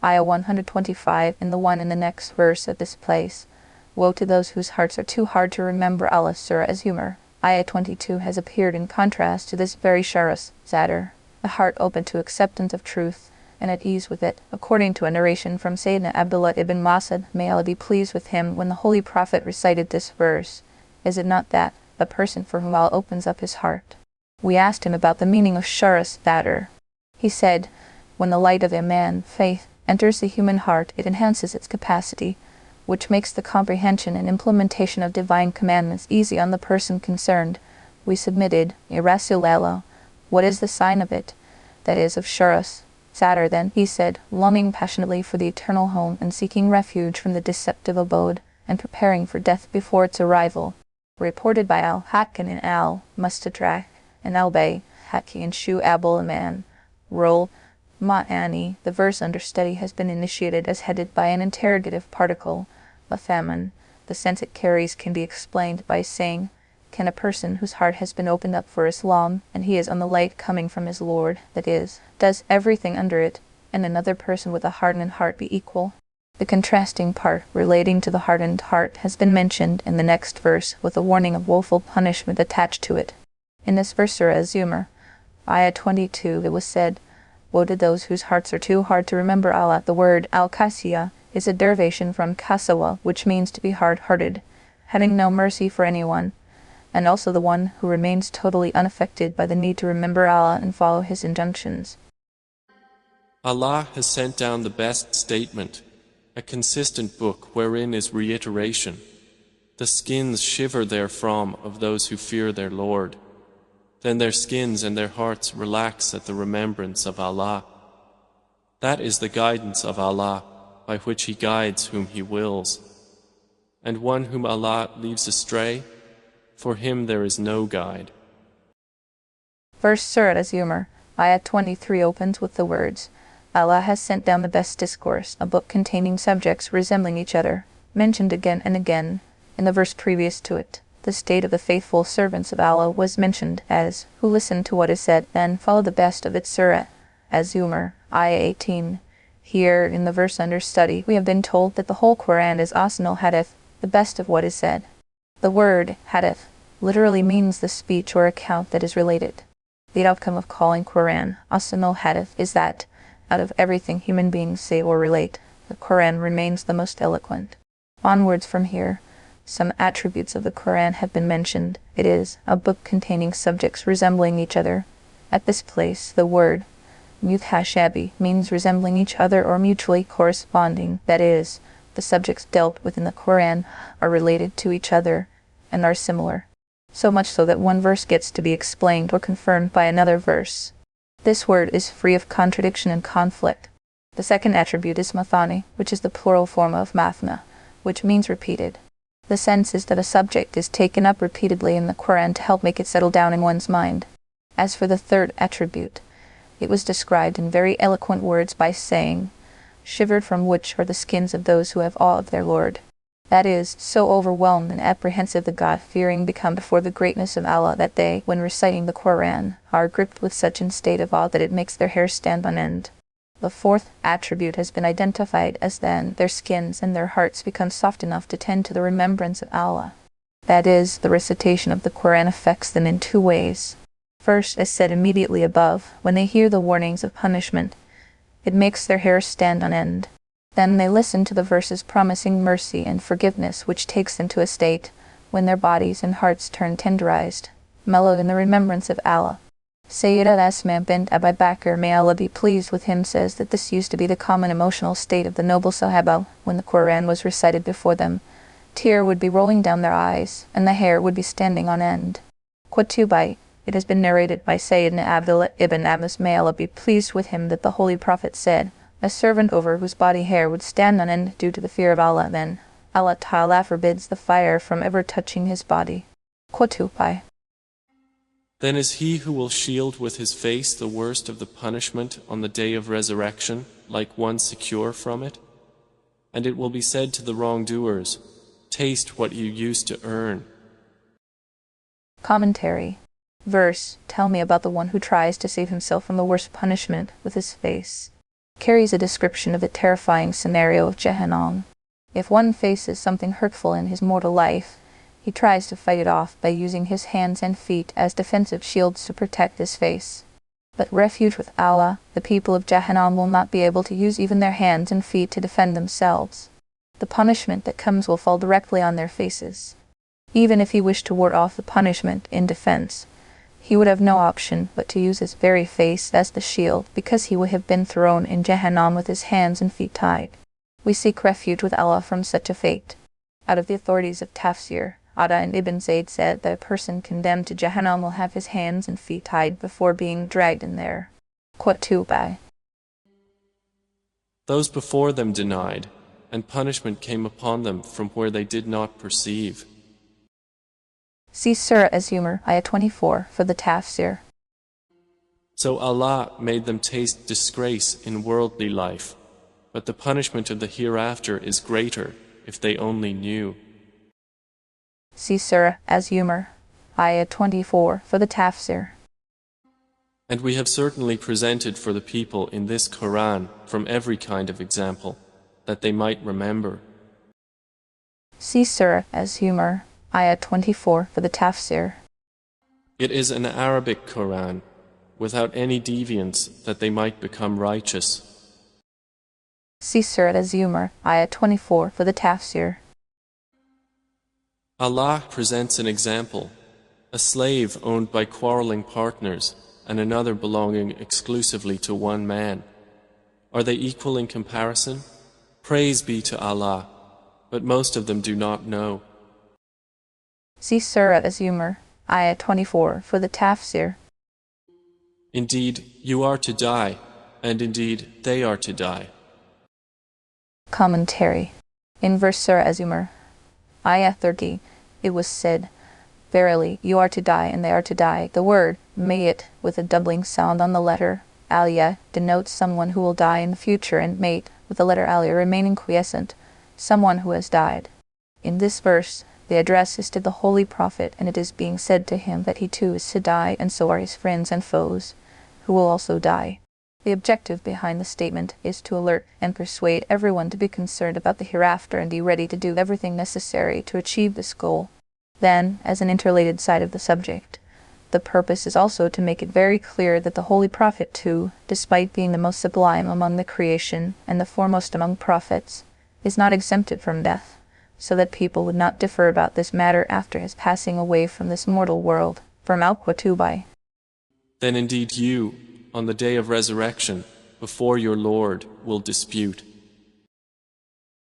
Ayah 125, and the one in the next verse of this place, "Woe to those whose hearts are too hard to remember Allah." Surah Az-Zumar, Ayah 22, has appeared in contrast to this very Surahs, sadr, the heart open to acceptance of truth and at ease with it. According to a narration from Sayyidina Abdullah ibn Mas'ud, may Allah be pleased with him, when the Holy Prophet recited this verse, "Is it not that, a person for whom Allah opens up his heart?" We asked him about the meaning of Surahs, sadr. He said, "When the light of Iman, faith, enters the human heart, it enhances its capacity, which makes the comprehension and implementation of divine commandments easy on the person concerned." We submitted, "Ya Rasulallah, what is the sign of it, that is, of Surahs, sadr?" Then he said, "Longing passionately for the eternal home and seeking refuge from the deceptive abode, and preparing for death before its arrival." Reported by Al-Hakim and Al-Mustadrak and Al-Bayhaqi and Shu Abul-Aman, Rol Ma'ani. The verse under study has been initiated as headed by an interrogative particle, Lathaman. The sense it carries can be explained by saying, "Can a person whose heart has been opened up for Islam, and he is on the light coming from his Lord, that is, does everything under it, and another person with a hardened heart be equal?" The contrasting part relating to the hardened heart has been mentioned in the next verse, with a warning of woeful punishment attached to it. In this verse, Surah Az-Zumar, Ayah 22, it was said, "Woe to those whose hearts are too hard to remember Allah." The word al-Qasiyah is a derivation from kasawa, which means to be hard-hearted, having no mercy for anyone, and also the one who remains totally unaffected by the need to remember Allah and follow His injunctions. Allah has sent down the best statement, a consistent book wherein is reiteration. The skins shiver therefrom of those who fear their Lord. Then their skins and their hearts relax at the remembrance of Allah. That is the guidance of Allah, by which He guides whom He wills. And one whom Allah leaves astray, for him there is no guide. Verse Surah Az-Zumar, Ayah 23 opens with the words, "Allah has sent down the best discourse, a book containing subjects resembling each other," mentioned again and again in the verse previous to it. The state of the faithful servants of Allah was mentioned as, who listen to what is said, then follow the best of its Surah Az-Zumar, Ayah 18. Here, in the verse under study, we have been told that the whole Quran is Ahsanul Hadith, the best of what is said. The word Hadith literally means the speech or account that is related. The outcome of calling Quran Ahsanul Hadith is that, out of everything human beings say or relate, the Quran remains the most eloquent. Onwards from here, some attributes of the Quran have been mentioned. It is a book containing subjects resembling each other. At this place, the word mutashabi means resembling each other or mutually corresponding. That is, the subjects dealt with in the Quran are related to each other and are similar. So much so that one verse gets to be explained or confirmed by another verse. This word is free of contradiction and conflict. The second attribute is mathani, which is the plural form of mathna, which means repeated. The sense is that a subject is taken up repeatedly in the Quran to help make it settle down in one's mind. As for the third attribute, it was described in very eloquent words by saying, shivered from which are the skins of those who have awe of their Lord. That is, so overwhelmed and apprehensive the God-fearing become before the greatness of Allah that they, when reciting the Quran, are gripped with such a state of awe that it makes their hair stand on end. The fourth attribute has been identified as then their skins and their hearts become soft enough to tend to the remembrance of Allah. That is, the recitation of the Quran affects them in two ways. First, as said immediately above, when they hear the warnings of punishment, it makes their hair stand on end. Then they listen to the verses promising mercy and forgiveness, which takes them to a state when their bodies and hearts turn tenderized, mellowed in the remembrance of Allah. Sayyida Asma bint Abi Bakr, may Allah be pleased with him, says that this used to be the common emotional state of the noble Sahaba when the Quran was recited before them. Tear would be rolling down their eyes, and the hair would be standing on end. Qutubai, it has been narrated by Sayyidina Abdullah ibn Abbas, may Allah be pleased with him, that the Holy Prophet said, a servant over whose body hair would stand on end due to the fear of Allah, then Allah Ta'ala forbids the fire from ever touching his body. Qutubai. Then is he who will shield with his face the worst of the punishment on the day of resurrection, like one secure from it? And it will be said to the wrongdoers, taste what you used to earn. Commentary. Verse, tell me about the one who tries to save himself from the worst punishment with his face, carries a description of a terrifying scenario of Jahannam. If one faces something hurtful in his mortal life, he tries to fight it off by using his hands and feet as defensive shields to protect his face. But refuge with Allah, the people of Jahannam will not be able to use even their hands and feet to defend themselves. The punishment that comes will fall directly on their faces. Even if he wished to ward off the punishment in defense, he would have no option but to use his very face as the shield, because he would have been thrown in Jahannam with his hands and feet tied. We seek refuge with Allah from such a fate. Out of the authorities of Tafsir, Ada and Ibn Zayd said that a person condemned to Jahannam will have his hands and feet tied before being dragged in there. Qutubai. Those before them denied, and punishment came upon them from where they did not perceive. See Surah Az-Zumar, Ayah 24, for the Tafsir. So Allah made them taste disgrace in worldly life, but the punishment of the hereafter is greater if they only knew. See Surah Az-Zumar, Ayah 24, for the Tafsir. And we have certainly presented for the people in this Quran from every kind of example, that they might remember. See Surah Az-Zumar, Ayah 24, for the Tafsir. It is an Arabic Quran, without any deviance, that they might become righteous. See Surah Az-Zumar, Ayah 24, for the Tafsir. Allah presents an example, a slave owned by quarreling partners and another belonging exclusively to one man. Are they equal in comparison? Praise be to Allah, but most of them do not know. See Surah Az-Zumar, Ayah 24, for the Tafsir. Indeed, you are to die, and indeed they are to die. Commentary. In verse Surah Az-Zumar, Ayah 30, it was said, verily, you are to die and they are to die. The word, mayit, with a doubling sound on the letter aliyah, denotes someone who will die in the future, and mate, with the letter aliyah remaining quiescent, someone who has died. In this verse, The address is to the Holy Prophet, and it is being said to him that he too is to die, and so are his friends and foes, who will also die. The objective behind the statement is to alert and persuade everyone to be concerned about the hereafter and be ready to do everything necessary to achieve this goal. Then, as an interrelated side of the subject, the purpose is also to make it very clear that the Holy Prophet too, despite being the most sublime among the creation and the foremost among prophets, is not exempted from death, so that people would not differ about this matter after his passing away from this mortal world. From Al-Qutubi. Then indeed you, on the day of resurrection, before your Lord, will dispute.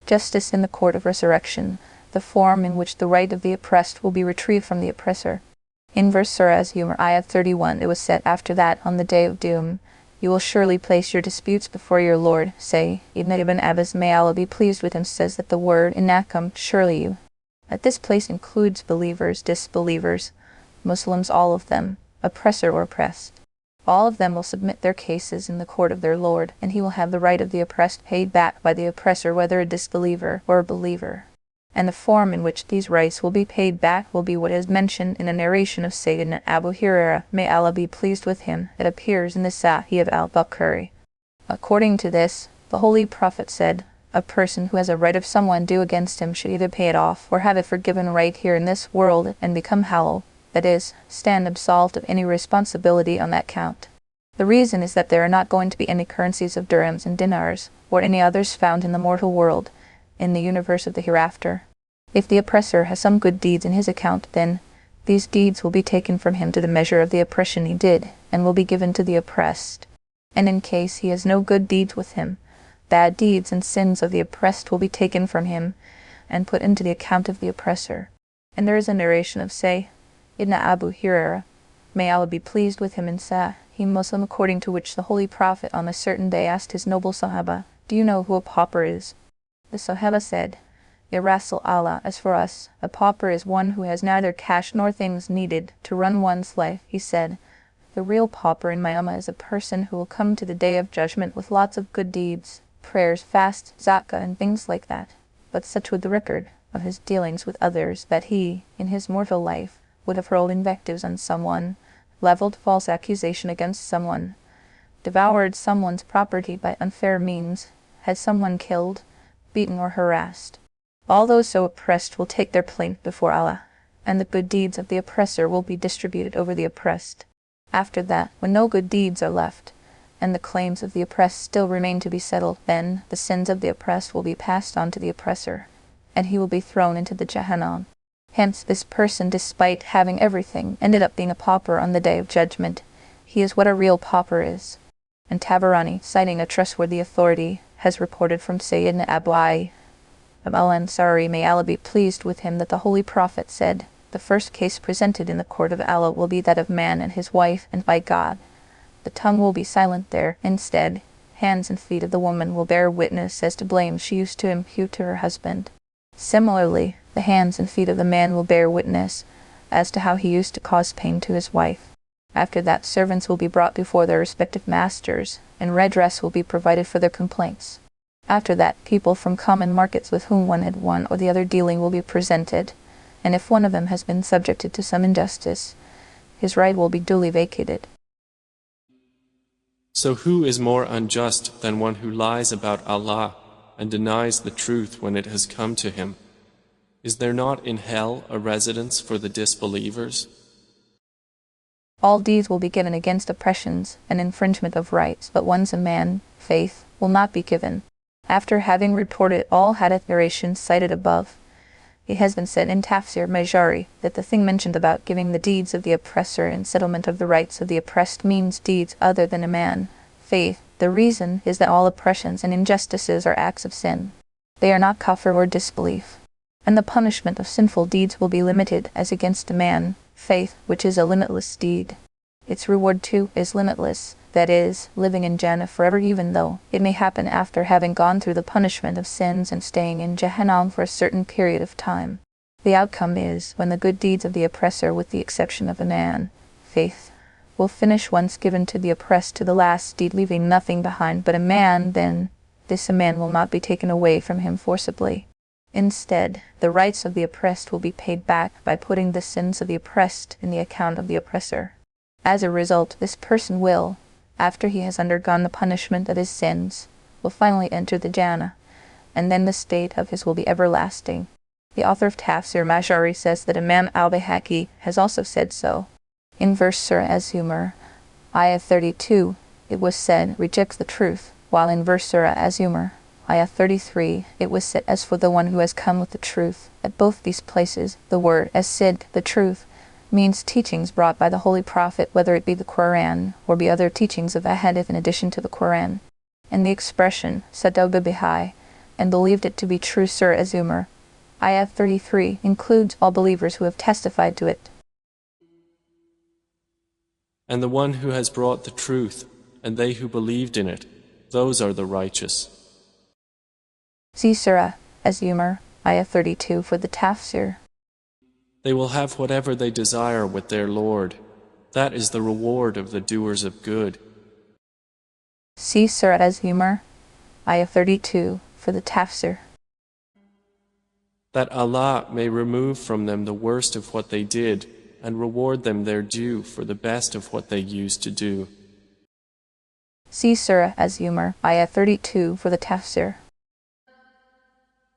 Justice in the court of resurrection, the form in which the right of the oppressed will be retrieved from the oppressor. In verse Surah Az-Zumar, ayah 31, it was said, after that, on the day of doom, you will surely place your disputes before your Lord. Say, Ibn Ibn Abbas, may Allah be pleased with him, says that the word innakum, surely you, at this place includes believers, disbelievers, Muslims, all of them, oppressor or oppressed. All of them will submit their cases in the court of their Lord, and he will have the right of the oppressed paid back by the oppressor, whether a disbeliever or a believer. And the form in which these rights will be paid back will be what is mentioned in a narration of Sayyidina Abu Hurairah, may Allah be pleased with him. It appears in the Sahih of al-Bukhari. According to this, the Holy Prophet said, a person who has a right of someone due against him should either pay it off or have it forgiven right here in this world and become halal, that is, stand absolved of any responsibility on that count. The reason is that there are not going to be any currencies of dirhams and dinars, or any others found in the mortal world, in the universe of the hereafter. If the oppressor has some good deeds in his account, then these deeds will be taken from him to the measure of the oppression he did, and will be given to the oppressed. And in case he has no good deeds with him, bad deeds and sins of the oppressed will be taken from him, and put into the account of the oppressor. And there is a narration of Ibn Abu Hurairah, may Allah be pleased with him, in Sahih Muslim, according to which the Holy Prophet on a certain day asked his noble Sahaba, do you know who a pauper is? The Sahaba said, Ya Rasul Allah, as for us, a pauper is one who has neither cash nor things needed to run one's life. He said, the real pauper in my ummah is a person who will come to the day of judgment with lots of good deeds, prayers, fasts, zakah, and things like that, but such with the record of his dealings with others that he, in his mortal life, would have hurled invectives on someone, leveled false accusation against someone, devoured someone's property by unfair means, had someone killed, beaten or harassed. All those so oppressed will take their plaint before Allah, and the good deeds of the oppressor will be distributed over the oppressed. After that, when no good deeds are left, and the claims of the oppressed still remain to be settled, then the sins of the oppressed will be passed on to the oppressor, and he will be thrown into the Jahannam. Hence, this person, despite having everything, ended up being a pauper on the day of judgment. He is what a real pauper is. And Tabarani, citing a trustworthy authority, has reported from Sayyidina Abu Ayyub al-Ansari, may Allah be pleased with him, that the Holy Prophet said, the first case presented in the court of Allah will be that of man and his wife, and by God, the tongue will be silent there. Instead, hands and feet of the woman will bear witness as to blame she used to impute to her husband. Similarly, the hands and feet of the man will bear witness as to how he used to cause pain to his wife. After that, servants will be brought before their respective masters, and redress will be provided for their complaints. After that, people from common markets with whom one had one or the other dealing will be presented, and if one of them has been subjected to some injustice, his right will be duly vacated. So who is more unjust than one who lies about Allah and denies the truth when it has come to him? Is there not in hell a residence for the disbelievers? All deeds will be given against oppressions and infringement of rights, but once a man, faith, will not be given. After having reported all hadith narrations cited above, it has been said in Tafsir Majari that the thing mentioned about giving the deeds of the oppressor and settlement of the rights of the oppressed means deeds other than a man, faith. The reason is that all oppressions and injustices are acts of sin. They are not kafir or disbelief. And the punishment of sinful deeds will be limited as against a man, faith, which is a limitless deed. Its reward too is limitless, that is, living in Jannah forever, even though it may happen after having gone through the punishment of sins and staying in Jahannam for a certain period of time. The outcome is, when the good deeds of the oppressor, with the exception of a man, faith, will finish once given to the oppressed to the last deed, leaving nothing behind but a man, then this a man will not be taken away from him forcibly. Instead, the rights of the oppressed will be paid back by putting the sins of the oppressed in the account of the oppressor. As a result, this person will, after he has undergone the punishment of his sins, will finally enter the Jannah, and then the state of his will be everlasting. The author of Tafsir Mashari says that Imam al-Bayhaqi has also said so. In verse Surah Az-Zumar, Ayah 32, it was said, rejects the truth, while in verse Surah Az-Zumar, Ayah 33, it was said, as for the one who has come with the truth. At both these places, the word as-Sidq, the truth, means teachings brought by the Holy Prophet, whether it be the Qur'an or be other teachings of Ahadith in addition to the Qur'an. And the expression, Sadawba bihai, and believed it to be true. Surah Az-Zumar, Ayah 33, includes all believers who have testified to it. And the one who has brought the truth, and they who believed in it, those are the righteous. See Surah Az-Zumar, Ayah 32 for the tafsir. They will have whatever they desire with their Lord. That is the reward of the doers of good. See Surah Az-Zumar, Ayah 32 for the tafsir. That Allah may remove from them the worst of what they did, and reward them their due for the best of what they used to do. See Surah Az-Zumar, Ayah 32 for the tafsir.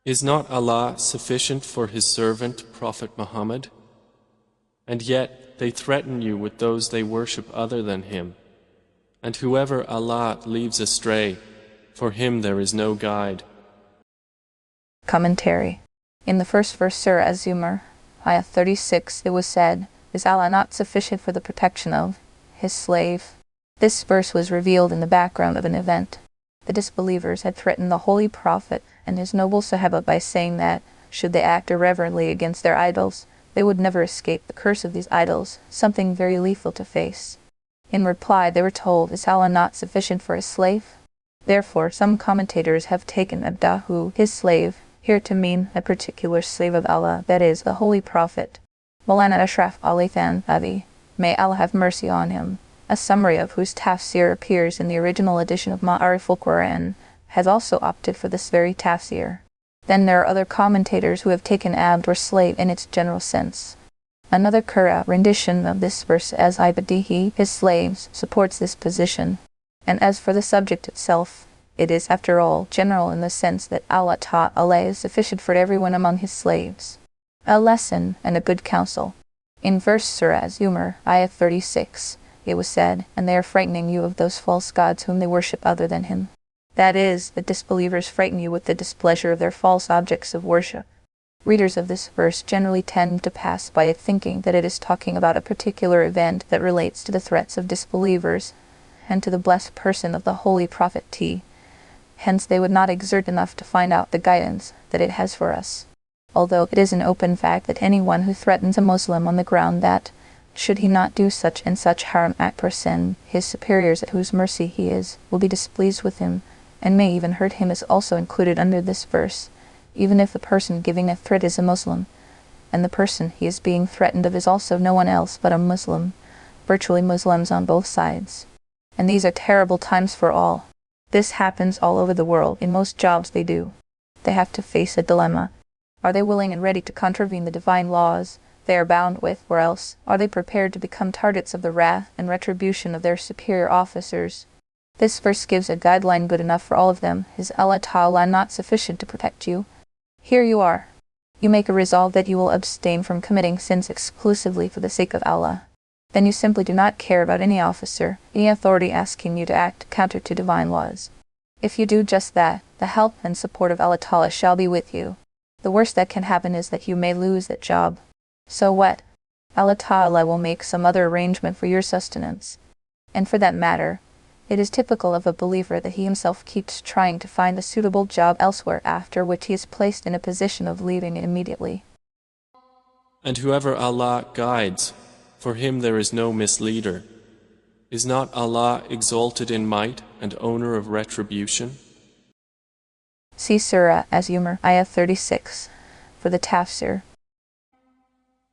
Is not Allah sufficient for His servant, Prophet Muhammad? And yet they threaten you with those they worship other than Him. And whoever Allah leaves astray, for him there is no guide. Commentary. In the first verse Surah Az-Zumar, Ayah 36, it was said, is Allah not sufficient for the protection of His slave? This verse was revealed in the background of an event. The disbelievers had threatened the Holy Prophet and his noble Sahaba by saying that, should they act irreverently against their idols, they would never escape the curse of these idols, something very lethal to face. In reply, they were told, is Allah not sufficient for His slave? Therefore, some commentators have taken Abdahu, his slave, here to mean a particular slave of Allah, that is, the Holy Prophet. Maulana Ashraf Ali Thanvi, may Allah have mercy on him, a summary of whose tafsir appears in the original edition of Maarif-ul-Qur'an, has also opted for this very tafsir. Then there are other commentators who have taken abd or slave in its general sense. Another Qur'an rendition of this verse as Ibadihi, his slaves, supports this position. And as for the subject itself, it is, after all, general in the sense that Allah is sufficient for everyone among His slaves. A lesson and a good counsel. In verse Surah Az-Zumar, Ayah 36, it was said, and they are frightening you of those false gods whom they worship other than Him. That is, the disbelievers frighten you with the displeasure of their false objects of worship. Readers of this verse generally tend to pass by it thinking that it is talking about a particular event that relates to the threats of disbelievers and to the blessed person of the Holy Prophet T. Hence they would not exert enough to find out the guidance that it has for us. Although it is an open fact that anyone who threatens a Muslim on the ground that, should he not do such and such haram act per sin, his superiors at whose mercy he is, will be displeased with him, and may even hurt him, is also included under this verse, even if the person giving a threat is a Muslim, and the person he is being threatened of is also no one else but a Muslim, virtually Muslims on both sides. And these are terrible times for all. This happens all over the world, in most jobs they do. They have to face a dilemma. Are they willing and ready to contravene the divine laws they are bound with, or else are they prepared to become targets of the wrath and retribution of their superior officers? This verse gives a guideline good enough for all of them. Is Allah Ta'ala not sufficient to protect you? Here you are. You make a resolve that you will abstain from committing sins exclusively for the sake of Allah. Then you simply do not care about any officer, any authority asking you to act counter to divine laws. If you do just that, the help and support of Allah Ta'ala shall be with you. The worst that can happen is that you may lose that job. So what? Allah Ta'ala will make some other arrangement for your sustenance. And for that matter, it is typical of a believer that he himself keeps trying to find a suitable job elsewhere, after which he is placed in a position of leaving it immediately. And whoever Allah guides, for him there is no misleader. Is not Allah exalted in might and owner of retribution? See Surah Az-Zumar, Ayah 36, for the tafsir.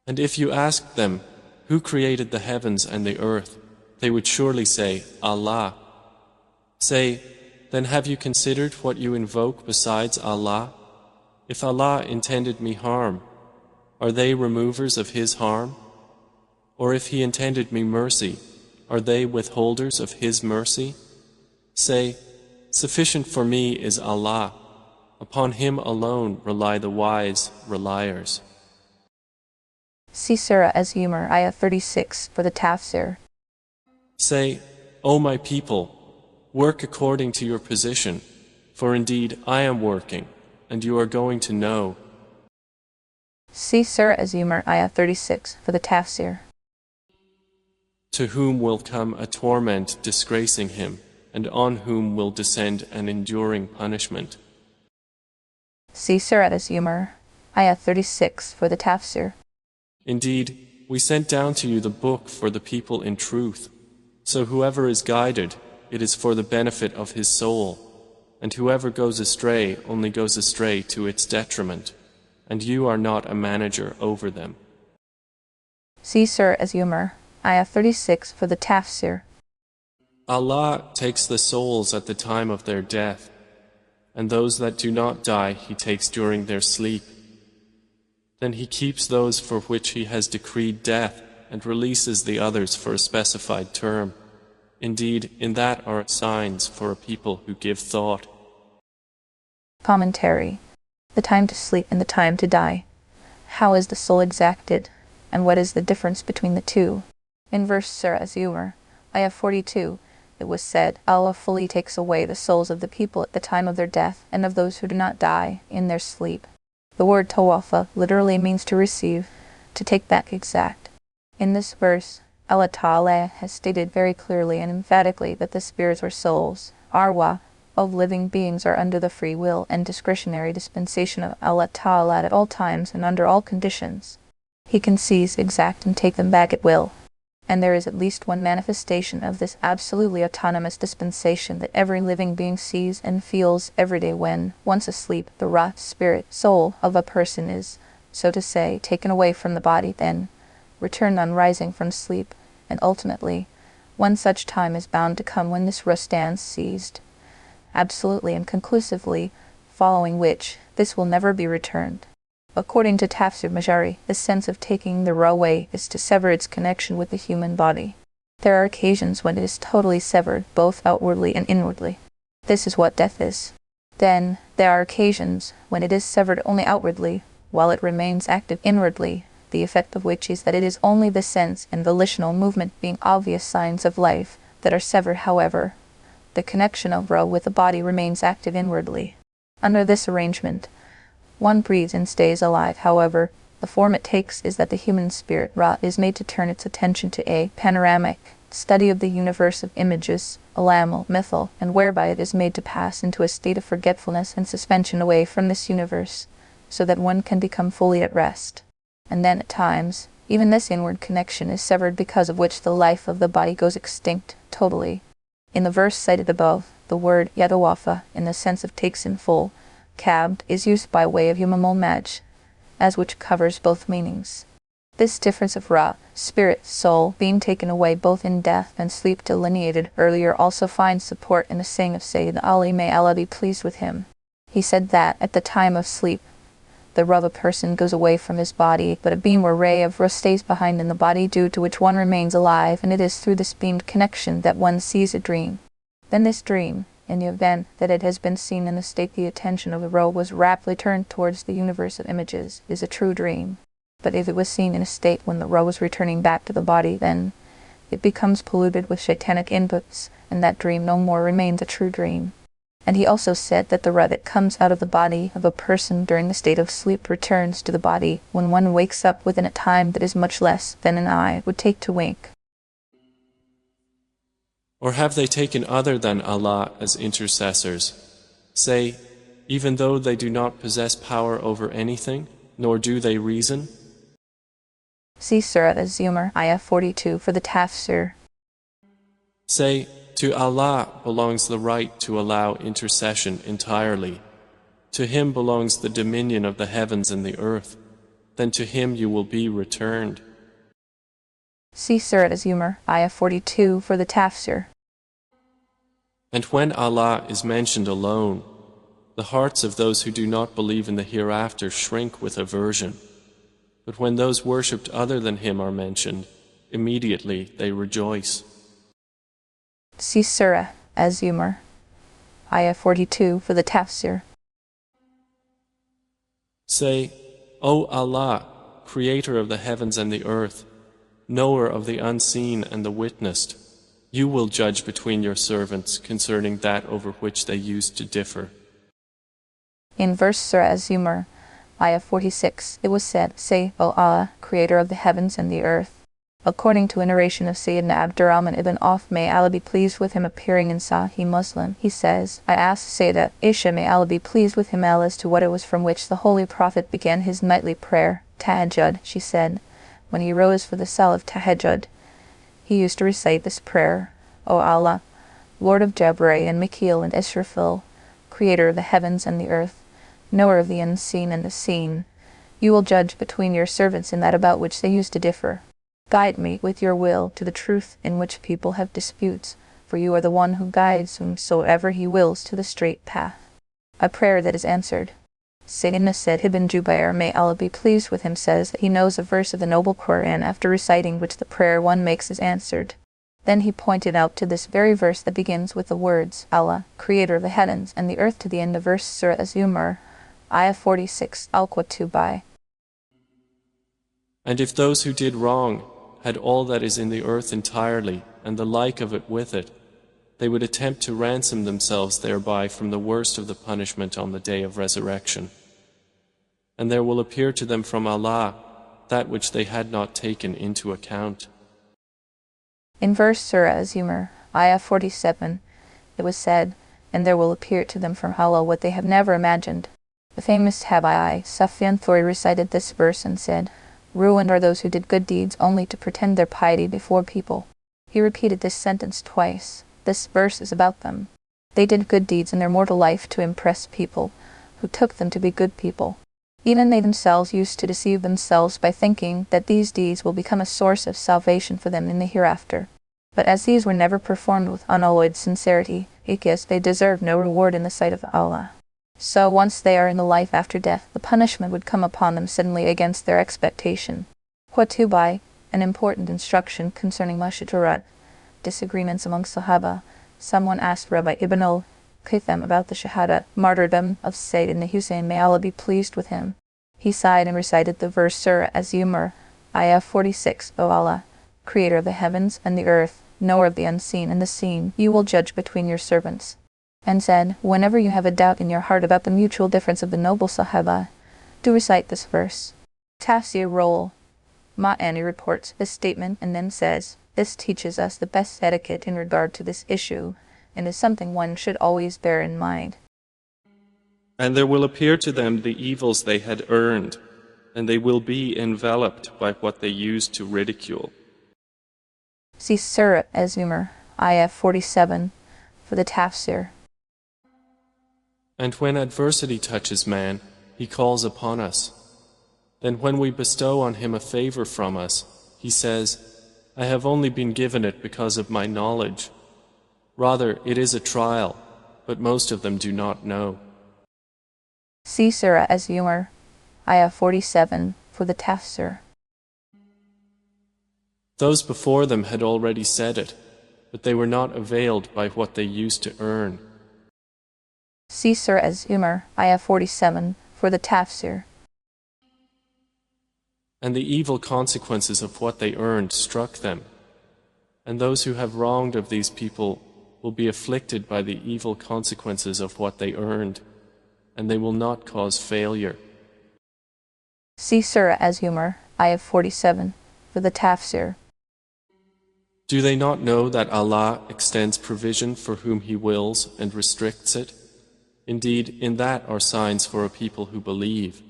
And if you asked them, who created the heavens and the earth, they would surely say, Allah. Say, then have you considered what you invoke besides Allah? If Allah intended me harm, are they removers of His harm? Or if He intended me mercy, are they withholders of His mercy? Say, sufficient for me is Allah. Upon Him alone rely the wise reliers. See Surah Az-Zumar, Ayah 36 for the Tafsir. Say, O my people, work according to your position, for indeed I am working, and you are going to know. See Surah Az-Zumar, Ayah 36 for the Tafsir. To whom will come a torment disgracing him, and on whom will descend an enduring punishment. See Surah Az-Zumar, Ayah 36 for the Tafsir. Indeed, we sent down to you the book for the people in truth. So whoever is guided, it is for the benefit of his soul, and whoever goes astray only goes astray to its detriment, and you are not a manager over them. See Surah Az-Zumar, Ayah 36 for the Tafsir. Allah takes the souls at the time of their death, and those that do not die He takes during their sleep. Then He keeps those for which He has decreed death and releases the others for a specified term. Indeed, in that are signs for a people who give thought. Commentary. The time to sleep and the time to die. How is the soul exacted, and what is the difference between the two? In verse Surah Az-Zumar, Ayah 42, it was said, Allah fully takes away the souls of the people at the time of their death and of those who do not die in their sleep. The word tawafa literally means to receive, to take back exact. In this verse, Allah Ta'ala has stated very clearly and emphatically that the spirits or souls, arwah, of living beings are under the free will and discretionary dispensation of Allah Ta'ala at all times and under all conditions. He can seize, exact, and take them back at will. And there is at least one manifestation of this absolutely autonomous dispensation that every living being sees and feels every day when, once asleep, the ruh, spirit, soul of a person is, so to say, taken away from the body, then returned on rising from sleep, and ultimately, one such time is bound to come when this ruh stands seized, absolutely and conclusively, following which this will never be returned. According to Tafsir Majari, the sense of taking the ruh away is to sever its connection with the human body. There are occasions when it is totally severed, both outwardly and inwardly. This is what death is. Then, there are occasions when it is severed only outwardly, while it remains active inwardly, the effect of which is that it is only the sense and volitional movement being obvious signs of life that are severed. However, the connection of ruh with the body remains active inwardly. Under this arrangement, one breathes and stays alive. However, the form it takes is that the human spirit, ruh, is made to turn its attention to a panoramic study of the universe of images, alamal, mythal, and whereby it is made to pass into a state of forgetfulness and suspension away from this universe, so that one can become fully at rest. And then at times, even this inward connection is severed, because of which the life of the body goes extinct totally. In the verse cited above, the word yatawafa, in the sense of takes in full, cabd, is used by way of yumamul maj, as which covers both meanings. This difference of ruh, spirit, soul, being taken away both in death and sleep delineated earlier also finds support in the saying of Sayyid Ali, may Allah be pleased with him. He said that, at the time of sleep, the ruh of a person goes away from his body, but a beam or ray of ruh stays behind in the body, due to which one remains alive, and it is through this beamed connection that one sees a dream. Then this dream, in the event that it has been seen in the state the attention of the ruh was rapidly turned towards the universe of images, is a true dream. But if it was seen in a state when the ruh was returning back to the body, then it becomes polluted with shaitanic inputs, and that dream no more remains a true dream. And he also said that the ruh that comes out of the body of a person during the state of sleep returns to the body when one wakes up within a time that is much less than an eye would take to wink. Or have they taken other than Allah as intercessors? Say, even though they do not possess power over anything, nor do they reason? See Surah Az-Zumar, Ayah 42 for the Tafsir. Say, to Allah belongs the right to allow intercession entirely. To Him belongs the dominion of the heavens and the earth. Then to Him you will be returned. See Surah Az-Zumar, Ayah 42 for the Tafsir. And when Allah is mentioned alone, The hearts of those who do not believe in the hereafter shrink with aversion. But when those worshipped other than him are mentioned, immediately they rejoice. See Surah Az-Zumar, Ayah 42 for the Tafsir. Say, O Allah, Creator of the heavens and the earth, Knower of the unseen and the witnessed, you will judge between your servants concerning that over which they used to differ. In verse Surah Az-Zumar, Ayah 46, it was said, Say, O Allah, Creator of the heavens and the earth. According to a narration of Sayyidina Abdurrahman ibn Auf, may Allah be pleased with him, appearing in Sahih Muslim, he says, I asked Sayyidah Aisha, may Allah be pleased with him, as to what it was from which the Holy Prophet began his nightly prayer, Tahajjud. She said, when he rose for the Salah of Tahajjud, he used to recite this prayer, O Allah, Lord of Jabrail and Mikhail and Israfil, Creator of the heavens and the earth, Knower of the unseen and the seen, you will judge between your servants in that about which they used to differ. Guide me with your will to the truth in which people have disputes, for you are the one who guides whomsoever he wills to the straight path. A prayer that is answered. Sayyidina Said ibn Jubair, may Allah be pleased with him, says that he knows a verse of the noble Qur'an after reciting which the prayer one makes is answered. Then he pointed out to this very verse that begins with the words, Allah, Creator of the heavens and the earth, to the end of verse Surah Az-Zumar, Ayah 46, Al-Qutubai. And if those who did wrong had all that is in the earth entirely, and the like of it with it, they would attempt to ransom themselves thereby from the worst of the punishment on the day of resurrection. And there will appear to them from Allah that which they had not taken into account. In verse Surah Az-Zumar, Ayah 47, it was said, and there will appear to them from Allah what they have never imagined. The famous Tabi'i, Sufyan Thawri, recited this verse and said, Ruined are those who did good deeds only to pretend their piety before people. He repeated this sentence twice. This verse is about them. They did good deeds in their mortal life to impress people, who took them to be good people. Even they themselves used to deceive themselves by thinking that these deeds will become a source of salvation for them in the hereafter. But as these were never performed with unalloyed sincerity, because they deserve no reward in the sight of Allah. So once they are in the life after death, the punishment would come upon them suddenly against their expectation. Qutubai, an important instruction concerning Mashajarat, disagreements among Sahaba. Someone asked Rabbi Ibn al-Qaitham about the Shahada, martyrdom of Sayyidina Hussein, may Allah be pleased with him. He sighed and recited the verse Surah Az-Zumar, Ayah 46, O Allah, Creator of the heavens and the earth, Knower of the unseen and the seen, you will judge between your servants. And said, whenever you have a doubt in your heart about the mutual difference of the noble Sahaba, do recite this verse. Tafsir Roll Ma'ani reports this statement and then says, this teaches us the best etiquette in regard to this issue, and is something one should always bear in mind. And there will appear to them the evils they had earned, and they will be enveloped by what they used to ridicule. See Surah Az-Zumar, Ayah 47, for the Tafsir. And when adversity touches man, he calls upon us. Then when we bestow on him a favor from us, he says, I have only been given it because of my knowledge. Rather, it is a trial, but most of them do not know. See Surah Az-Zumar, Ayah 47, for the Tafsir. Those before them had already said it, but they were not availed by what they used to earn. See Surah Az-Zumar, Ayah 47, for the Tafsir. And the evil consequences of what they earned struck them. And those who have wronged of these people will be afflicted by the evil consequences of what they earned, and they will not cause failure. See Surah Az-Zumar, Ayah 47, for the Tafsir. Do they not know that Allah extends provision for whom He wills and restricts it? Indeed, in that are signs for a people who believe.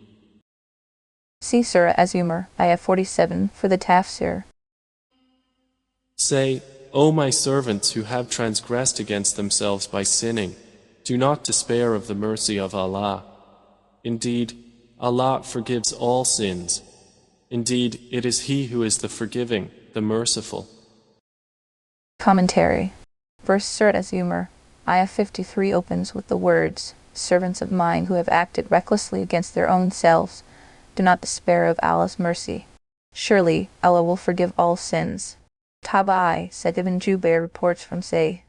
See Surah Az-Zumar, Ayah 47, for the Tafsir. Say, O my servants who have transgressed against themselves by sinning, do not despair of the mercy of Allah. Indeed, Allah forgives all sins. Indeed, it is He who is the forgiving, the merciful. Commentary. Verse Surah Az-Zumar, Ayah 53 opens with the words, servants of mine who have acted recklessly against their own selves, do not despair of Allah's mercy. Surely Allah will forgive all sins. Tabai, said Ibn Jubayr, reports from Say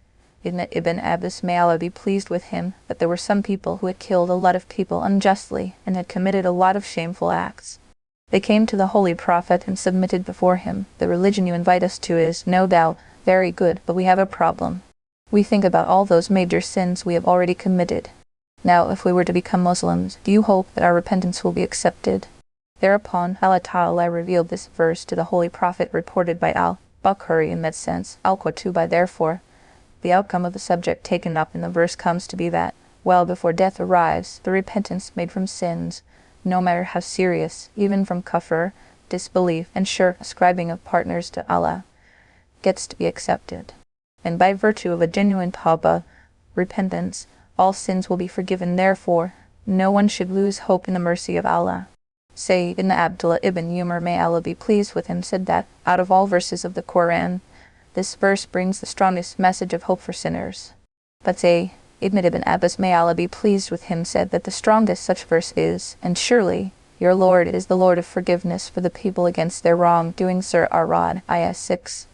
Ibn Abbas, may Allah be pleased with him, that there were some people who had killed a lot of people unjustly and had committed a lot of shameful acts. They came to the Holy Prophet and submitted before him. The religion you invite us to is, no doubt, very good, but we have a problem. We think about all those major sins we have already committed. Now, if we were to become Muslims, do you hope that our repentance will be accepted? Thereupon, Allah Ta'ala revealed this verse to the Holy Prophet, reported by Al-Bukhari in that sense, Al-Qutubi. Therefore, the outcome of the subject taken up in the verse comes to be that, well before death arrives, the repentance made from sins, no matter how serious, even from kufr, disbelief, and shirk, ascribing of partners to Allah, gets to be accepted. And by virtue of a genuine tawbah, repentance, all sins will be forgiven. Therefore, no one should lose hope in the mercy of Allah. Sayyidina Abdullah ibn Umar, may Allah be pleased with him, said that, out of all verses of the Quran, this verse brings the strongest message of hope for sinners. But Sayyidina Ibn Abbas, may Allah be pleased with him, said that the strongest such verse is, and surely your Lord is the Lord of forgiveness for the people against their wrongdoing. Surah Ar-Ra'd, Ayah 6.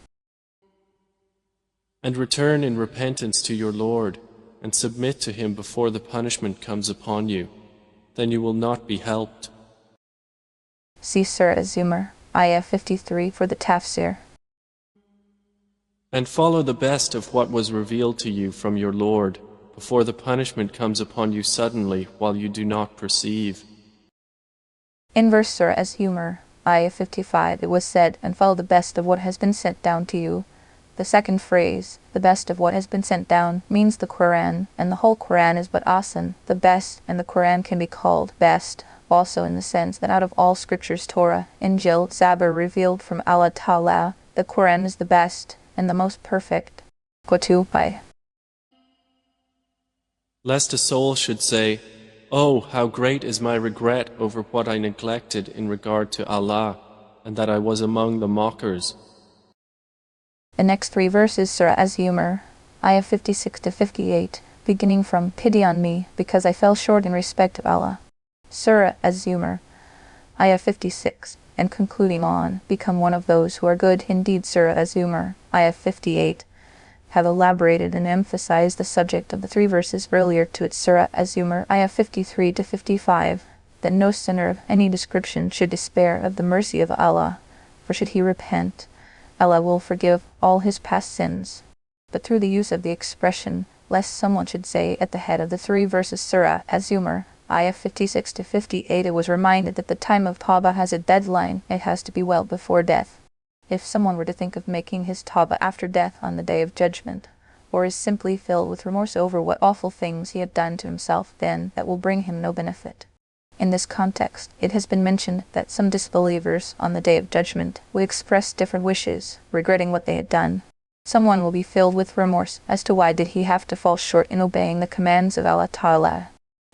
And return in repentance to your Lord, and submit to Him before the punishment comes upon you. Then you will not be helped. See Surah Az-Zumar, Ayah 53 for the Tafsir. And follow the best of what was revealed to you from your Lord, before the punishment comes upon you suddenly while you do not perceive. In verse Surah Az-Zumar, Ayah 55, it was said, and follow the best of what has been sent down to you. The second phrase, the best of what has been sent down, means the Quran, and the whole Quran is but Asan, the best, and the Quran can be called best, also in the sense that out of all scriptures, Torah, Injil, Zabur, revealed from Allah Ta'ala, the Quran is the best and the most perfect. Qutubi. Lest a soul should say, "Oh, how great is my regret over what I neglected in regard to Allah, and that I was among the mockers." The next three verses, Surah Az-Zumar, Ayah 56 to 58, beginning from Pity on me, because I fell short in respect of Allah. Surah Az-Zumar, Ayah 56, and concluding on, become one of those who are good. Indeed, Surah Az-Zumar, Ayah 58, have elaborated and emphasized the subject of the three verses earlier to it. Surah Az-Zumar, Ayah 53 to 55, that no sinner of any description should despair of the mercy of Allah, for should he repent, Allah will forgive all his past sins. But through the use of the expression, lest someone should say at the head of the three verses Surah Az-Zumar, Ayah 56 to 58, it was reminded that the time of Tawbah has a deadline. It has to be well before death. If someone were to think of making his Tawbah after death on the Day of Judgment, or is simply filled with remorse over what awful things he had done to himself, then that will bring him no benefit. In this context, it has been mentioned that some disbelievers on the Day of Judgment will express different wishes, regretting what they had done. Someone will be filled with remorse as to why did he have to fall short in obeying the commands of Allah Ta'ala.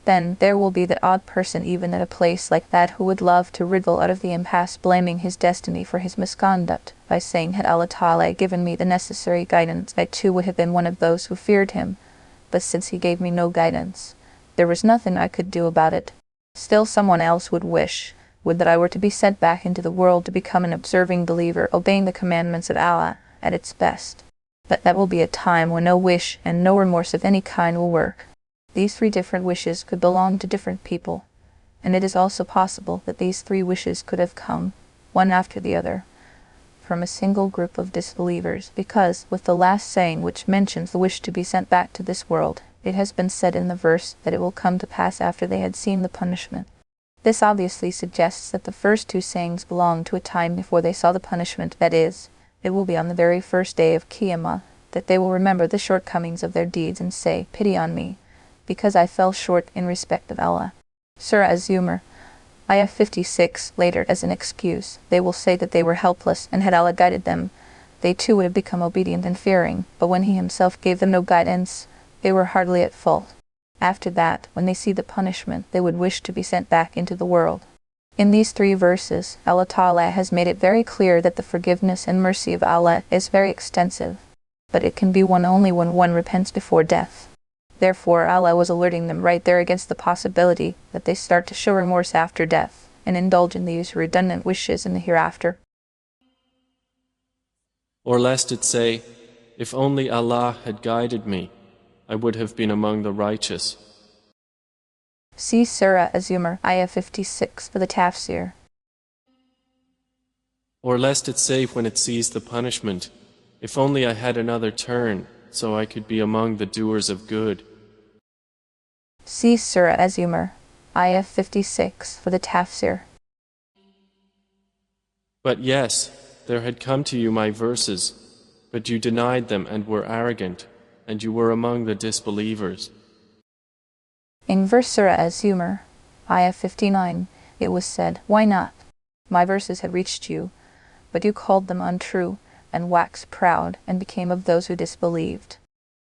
Then there will be that odd person even at a place like that who would love to wriggle out of the impasse, blaming his destiny for his misconduct, by saying, had Allah Ta'ala given me the necessary guidance, I too would have been one of those who feared him. But since he gave me no guidance, there was nothing I could do about it. Still someone else would that I were to be sent back into the world to become an observing believer, obeying the commandments of Allah at its best. But that will be a time when no wish and no remorse of any kind will work. These three different wishes could belong to different people, and it is also possible that these three wishes could have come, one after the other, from a single group of disbelievers, because, with the last saying which mentions the wish to be sent back to this world, it has been said in the verse that it will come to pass after they had seen the punishment. This obviously suggests that the first two sayings belong to a time before they saw the punishment, that is, it will be on the very first day of Qiyamah that they will remember the shortcomings of their deeds and say, pity on me, because I fell short in respect of Allah. Surah Az-Zumar, Ayah 56, later as an excuse, they will say that they were helpless, and had Allah guided them, they too would have become obedient and fearing, but when He Himself gave them no guidance, they were hardly at fault. After that, when they see the punishment, they would wish to be sent back into the world. In these three verses, Allah Ta'ala has made it very clear that the forgiveness and mercy of Allah is very extensive, but it can be won only when one repents before death. Therefore, Allah was alerting them right there against the possibility that they start to show remorse after death and indulge in these redundant wishes in the hereafter. Or lest it say, if only Allah had guided me, I would have been among the righteous. See Surah Az-Zumar, Ayah 56 for the Tafsir. Or lest it say when it sees the punishment, if only I had another turn, so I could be among the doers of good. See Surah Az-Zumar, Ayah 56 for the Tafsir. But yes, there had come to you my verses, but you denied them and were arrogant, and you were among the disbelievers. In verse Surah Az-Zumar, Ayah 59, it was said, Why not? My verses had reached you, but you called them untrue, and waxed proud, and became of those who disbelieved.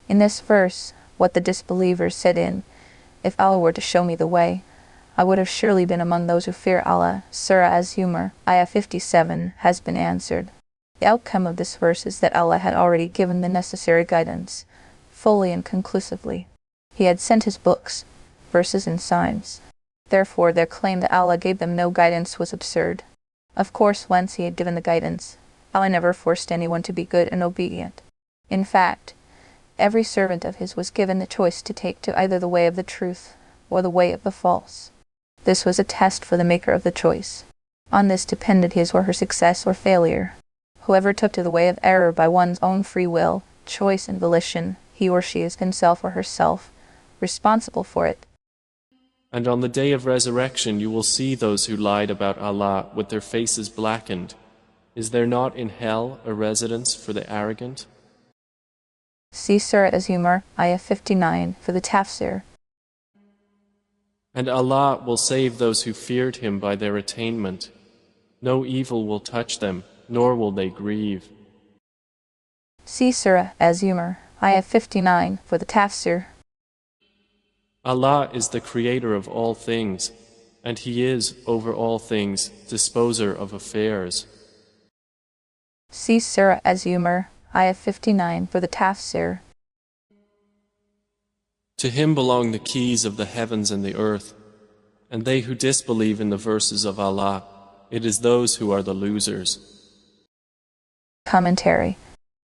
In this verse, what the disbelievers said in, If Allah were to show me the way, I would have surely been among those who fear Allah, Surah Az-Zumar, Ayah 57, has been answered. The outcome of this verse is that Allah had already given the necessary guidance, fully and conclusively. He had sent His books, verses and signs. Therefore, their claim that Allah gave them no guidance was absurd. Of course, once He had given the guidance, Allah never forced anyone to be good and obedient. In fact, every servant of His was given the choice to take to either the way of the truth or the way of the false. This was a test for the maker of the choice. On this depended his or her success or failure. Whoever took to the way of error by one's own free will, choice and volition, he or she is himself or herself responsible for it. And on the day of resurrection you will see those who lied about Allah with their faces blackened. Is there not in hell a residence for the arrogant? See Surah Az-Zumar, Ayah 59 for the Tafsir. And Allah will save those who feared Him by their attainment. No evil will touch them, nor will they grieve. See Surah Az-Zumar, Ayah 59 for the Tafsir. Allah is the creator of all things, and He is, over all things, disposer of affairs. See Surah Az-Zumar, Ayah 59 for the Tafsir. To Him belong the keys of the heavens and the earth, and they who disbelieve in the verses of Allah, it is those who are the losers. Commentary.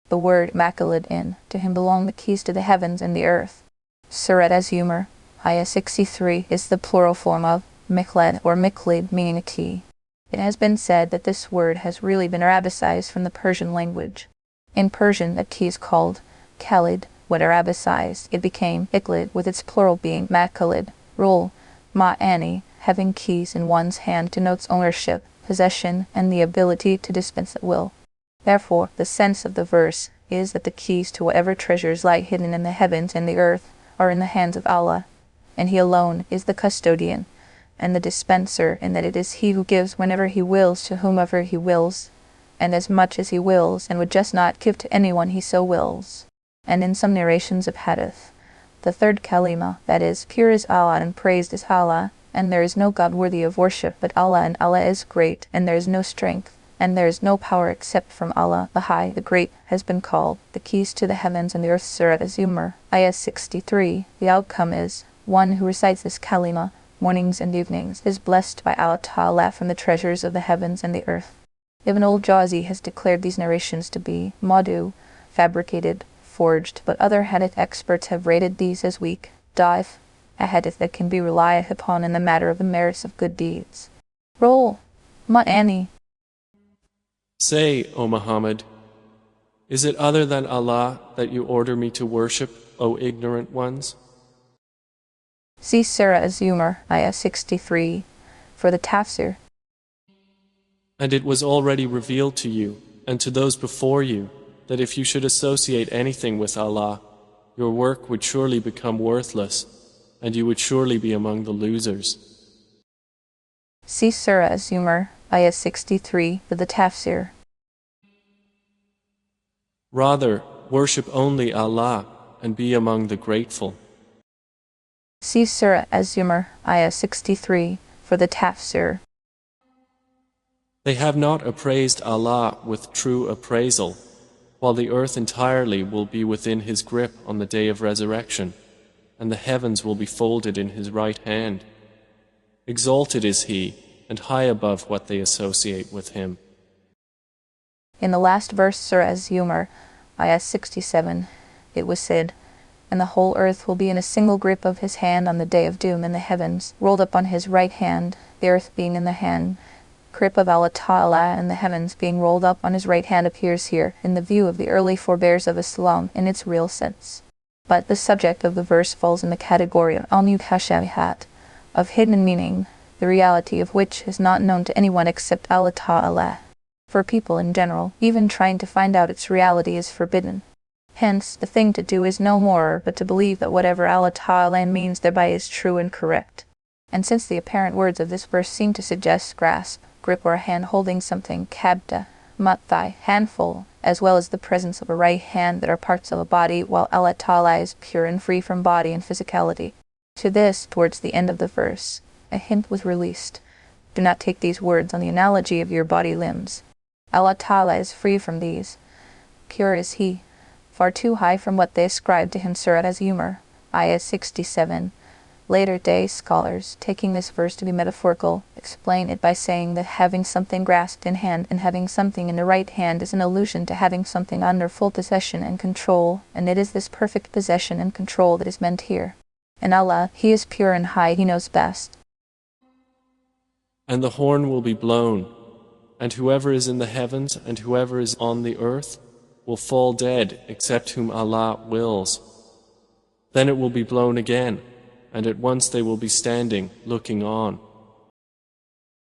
The word makalid in, to Him belong the keys to the heavens and the earth. Surah Az-Zumar, Ayah 63 is the plural form of mikled or miklid, meaning a key. It has been said that this word has really been Arabicized from the Persian language. In Persian, that key is called khalid. When Arabicized, it became iklid, with its plural being makalid. Rule, ma'ani, having keys in one's hand denotes ownership, possession, and the ability to dispense at will. Therefore, the sense of the verse is that the keys to whatever treasures lie hidden in the heavens and the earth are in the hands of Allah, and He alone is the custodian and the dispenser, in that it is He who gives whenever He wills to whomever He wills, and as much as He wills, and would just not give to anyone He so wills. And in some narrations of hadith, the third kalima, that is, pure is Allah and praised is Allah, and there is no God worthy of worship but Allah, and Allah is great, and there is no strength, and there is no power except from Allah, the High, the Great, has been called the keys to the heavens and the earth. Surah Az-Zumar, Ayah 63. The outcome is, one who recites this kalima mornings and evenings is blessed by Allah Ta'ala from the treasures of the heavens and the earth. Ibn al-Jawzi has declared these narrations to be madu, fabricated, forged, but other hadith experts have rated these as weak, da'if, a hadith that can be relied upon in the matter of the merits of good deeds. Roll, ma'ani. Say, O Muhammad, is it other than Allah that you order me to worship, O ignorant ones? See Surah Az-Zumar, Ayah 63, for the Tafsir. And it was already revealed to you, and to those before you, that if you should associate anything with Allah, your work would surely become worthless, and you would surely be among the losers. See Surah Az-Zumar, Ayah 63, for the Tafsir. Rather, worship only Allah, and be among the grateful. See Surah Az-Zumar, Ayah 63, for the Tafsir. They have not appraised Allah with true appraisal, while the earth entirely will be within His grip on the day of resurrection. and the heavens will be folded in his right hand. Exalted is he, and high above what they associate with him. In the last verse, Surah Az-Zumar, ayah 67, it was said, "And the whole earth will be in a single grip of his hand on the day of doom, and the heavens rolled up on his right hand, the earth being in the hand." Grip of Allah Ta'ala and the heavens being rolled up on his right hand appears here in the view of the early forebears of Islam in its real sense. But the subject of the verse falls in the category of al-mukhtashabihat, of hidden meaning, the reality of which is not known to anyone except Allah Ta'ala. For people in general, even trying to find out its reality is forbidden. Hence, the thing to do is no more but to believe that whatever Allah Ta'ala means thereby is true and correct. And since the apparent words of this verse seem to suggest grasp, grip, or a hand holding something, kabda, matthai, handful, as well as the presence of a right hand that are parts of a body, while Allah Ta'ala is pure and free from body and physicality. To this, towards the end of the verse, a hint was released. Do not take these words on the analogy of your body limbs. Allah Ta'ala is free from these. Pure is he, far too high from what they ascribe to him. Surah Az-Zumar, ayah 67. Later-day scholars, taking this verse to be metaphorical, explain it by saying that having something grasped in hand and having something in the right hand is an allusion to having something under full possession and control, and it is this perfect possession and control that is meant here. And Allah, He is pure and high, He knows best. And the horn will be blown, and whoever is in the heavens and whoever is on the earth will fall dead except whom Allah wills. Then it will be blown again, and at once they will be standing, looking on.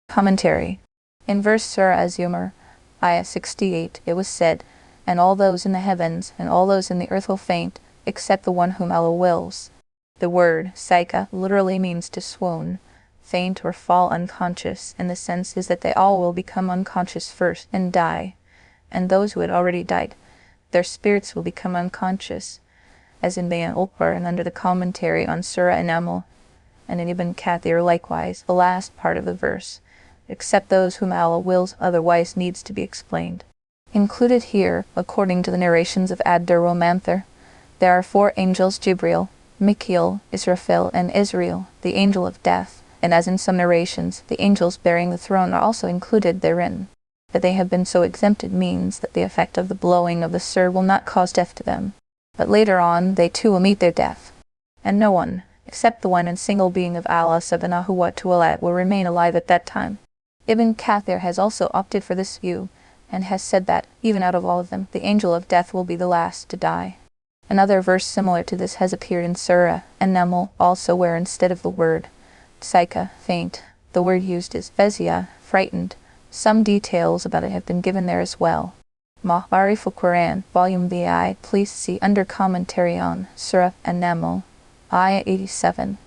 Commentary. In verse Surah Az-Zumar, ayah 68, it was said, "And all those in the heavens and all those in the earth will faint, except the one whom Allah wills." The word saika literally means to swoon, faint or fall unconscious, and the sense is that they all will become unconscious first and die. And those who had already died, their spirits will become unconscious, as in Bayan al-Qur and under the commentary on Surah An-Naml, and in Ibn Kathir likewise, the last part of the verse, except those whom Allah wills otherwise needs to be explained. Included here, according to the narrations of Ad-Durr-Manther, there are 4 angels: Jibril, Mikhail, Israfil, and Israel, the angel of death, and as in some narrations, the angels bearing the throne are also included therein. That they have been so exempted means that the effect of the blowing of the sur will not cause death to them, but later on they too will meet their death, and no one, except the one and single being of Allah subhanahu wa ta'ala, will remain alive at that time. Ibn Kathir has also opted for this view, and has said that, even out of all of them, the angel of death will be the last to die. Another verse similar to this has appeared in Surah An-Naml also, where instead of the word saika, faint, the word used is fezia, frightened. Some details about it have been given there as well. Maarif-ul-Qur'an, Volume VI, please see under commentary on Surah An-Naml, ayah 87.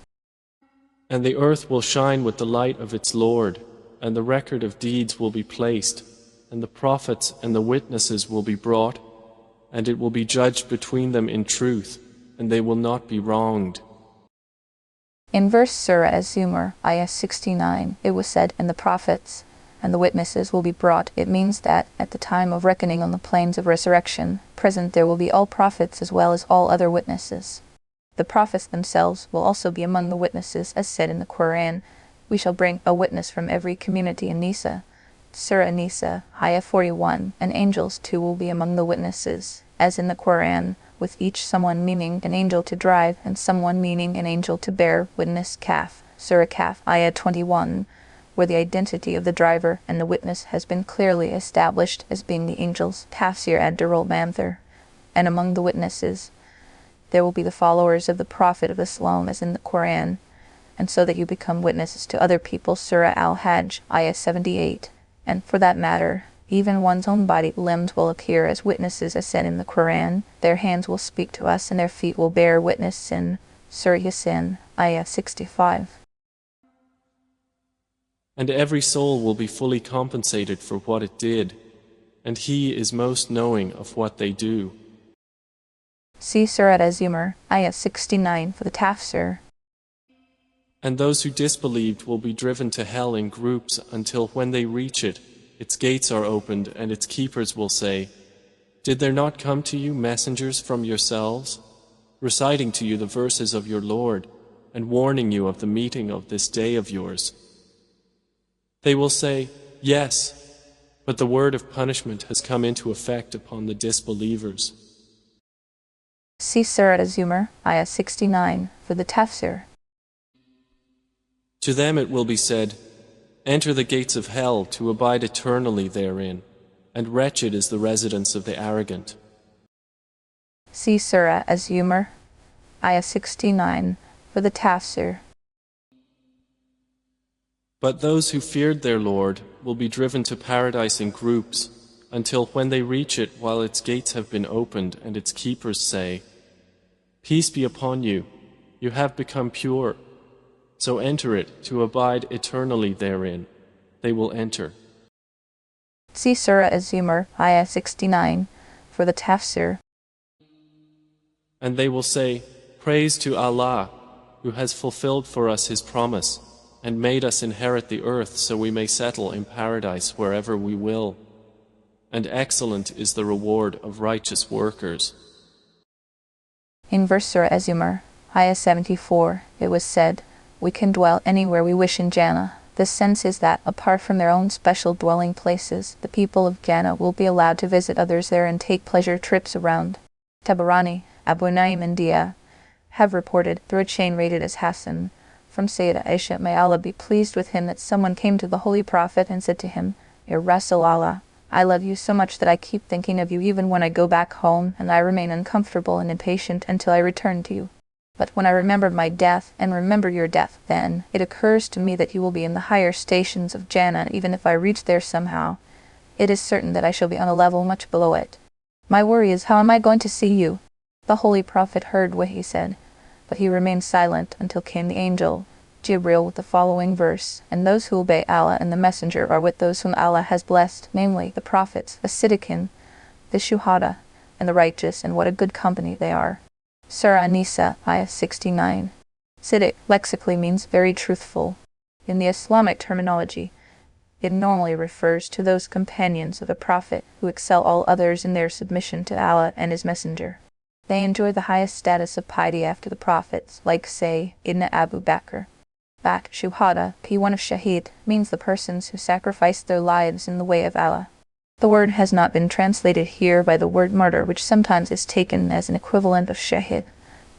And the earth will shine with the light of its Lord, and the record of deeds will be placed, and the prophets and the witnesses will be brought, and it will be judged between them in truth, and they will not be wronged. In verse Surah Az-Zumar, ayah 69, it was said, "And the prophets and the witnesses will be brought." It means that, at the time of reckoning on the plains of resurrection, present there will be all prophets as well as all other witnesses. The prophets themselves will also be among the witnesses, as said in the Qur'an, "We shall bring a witness from every community." in Nisa, Surah Nisa, ayah 41, and angels too will be among the witnesses, as in the Qur'an, with each someone meaning an angel to drive and someone meaning an angel to bear witness. Kaf, Surah Kaf, ayah 21, where the identity of the driver and the witness has been clearly established as being the angels. Tafsir Ad-Durr-Manther. And among the witnesses, there will be the followers of the Prophet of Islam, as in the Qur'an, and so that you become witnesses to other people. Surah Al-Hajj, ayah 78. And for that matter, even one's own body limbs will appear as witnesses, as said in the Qur'an. Their hands will speak to us and their feet will bear witness in Surah Yasin, ayah 65. And every soul will be fully compensated for what it did, and He is most knowing of what they do. See Surah Az-Zumar, ayah 69 for the tafsir. And those who disbelieved will be driven to hell in groups until when they reach it, its gates are opened and its keepers will say, "Did there not come to you messengers from yourselves?" reciting to you the verses of your Lord, and warning you of the meeting of this day of yours. They will say, yes, but the word of punishment has come into effect upon the disbelievers. See Surah Az-Zumar, Ayah 69, for the Tafsir. To them it will be said, enter the gates of hell to abide eternally therein, and wretched is the residence of the arrogant. See Surah Az-Zumar, Ayah 69, for the Tafsir. But those who feared their Lord will be driven to paradise in groups, until when they reach it while its gates have been opened and its keepers say, peace be upon you, you have become pure. So enter it to abide eternally therein. They will enter. See Surah Az-Zumar, Ayah 69, for the Tafsir. And they will say, praise to Allah, who has fulfilled for us His promise, and made us inherit the earth so we may settle in paradise wherever we will. And excellent is the reward of righteous workers. In verse Surah Az-Zumar, Ayah 74, it was said, we can dwell anywhere we wish in Jannah. The sense is that, apart from their own special dwelling places, the people of Jannah will be allowed to visit others there and take pleasure trips around. Tabarani, Abu Naim and Dia have reported, through a chain rated as Hassan, from Sayyidah Aisha, may Allah be pleased with him, that someone came to the Holy Prophet and said to him, Ya Rasul Allah, I love you so much that I keep thinking of you even when I go back home, and I remain uncomfortable and impatient until I return to you. But when I remember my death and remember your death, then it occurs to me that you will be in the higher stations of Jannah, even if I reach there somehow. It is certain that I shall be on a level much below it. My worry is, how am I going to see you? The Holy Prophet heard what he said, but he remained silent until came the angel Jibril with the following verse, and those who obey Allah and the Messenger are with those whom Allah has blessed, namely the prophets, the Siddiqin, the Shuhada, and the righteous, and what a good company they are. Surah An-Nisa, Ayah 69. Siddiq lexically means very truthful. In the Islamic terminology, it normally refers to those companions of a prophet who excel all others in their submission to Allah and His Messenger. They enjoy the highest status of piety after the prophets, like, say, Ibn Abu Bakr. Shuhada, P1 of Shahid, means the persons who sacrificed their lives in the way of Allah. The word has not been translated here by the word martyr, which sometimes is taken as an equivalent of shahid,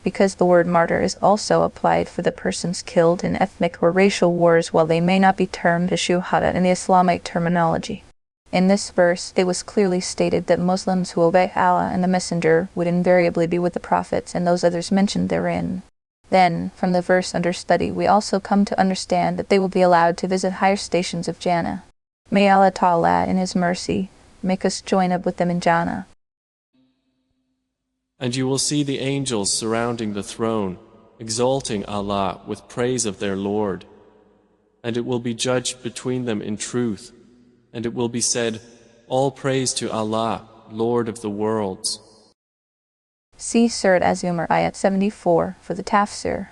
because the word martyr is also applied for the persons killed in ethnic or racial wars, while they may not be termed as shuhada in the Islamic terminology. In this verse, it was clearly stated that Muslims who obey Allah and the Messenger would invariably be with the prophets and those others mentioned therein. Then, from the verse under study, we also come to understand that they will be allowed to visit higher stations of Jannah. May Allah Ta'ala, in His mercy, make us join up with them in Jannah. And you will see the angels surrounding the throne, exalting Allah with praise of their Lord. And it will be judged between them in truth, and it will be said, all praise to Allah, Lord of the worlds. See Surah Az-Zumar, Ayat 74, for the Tafsir.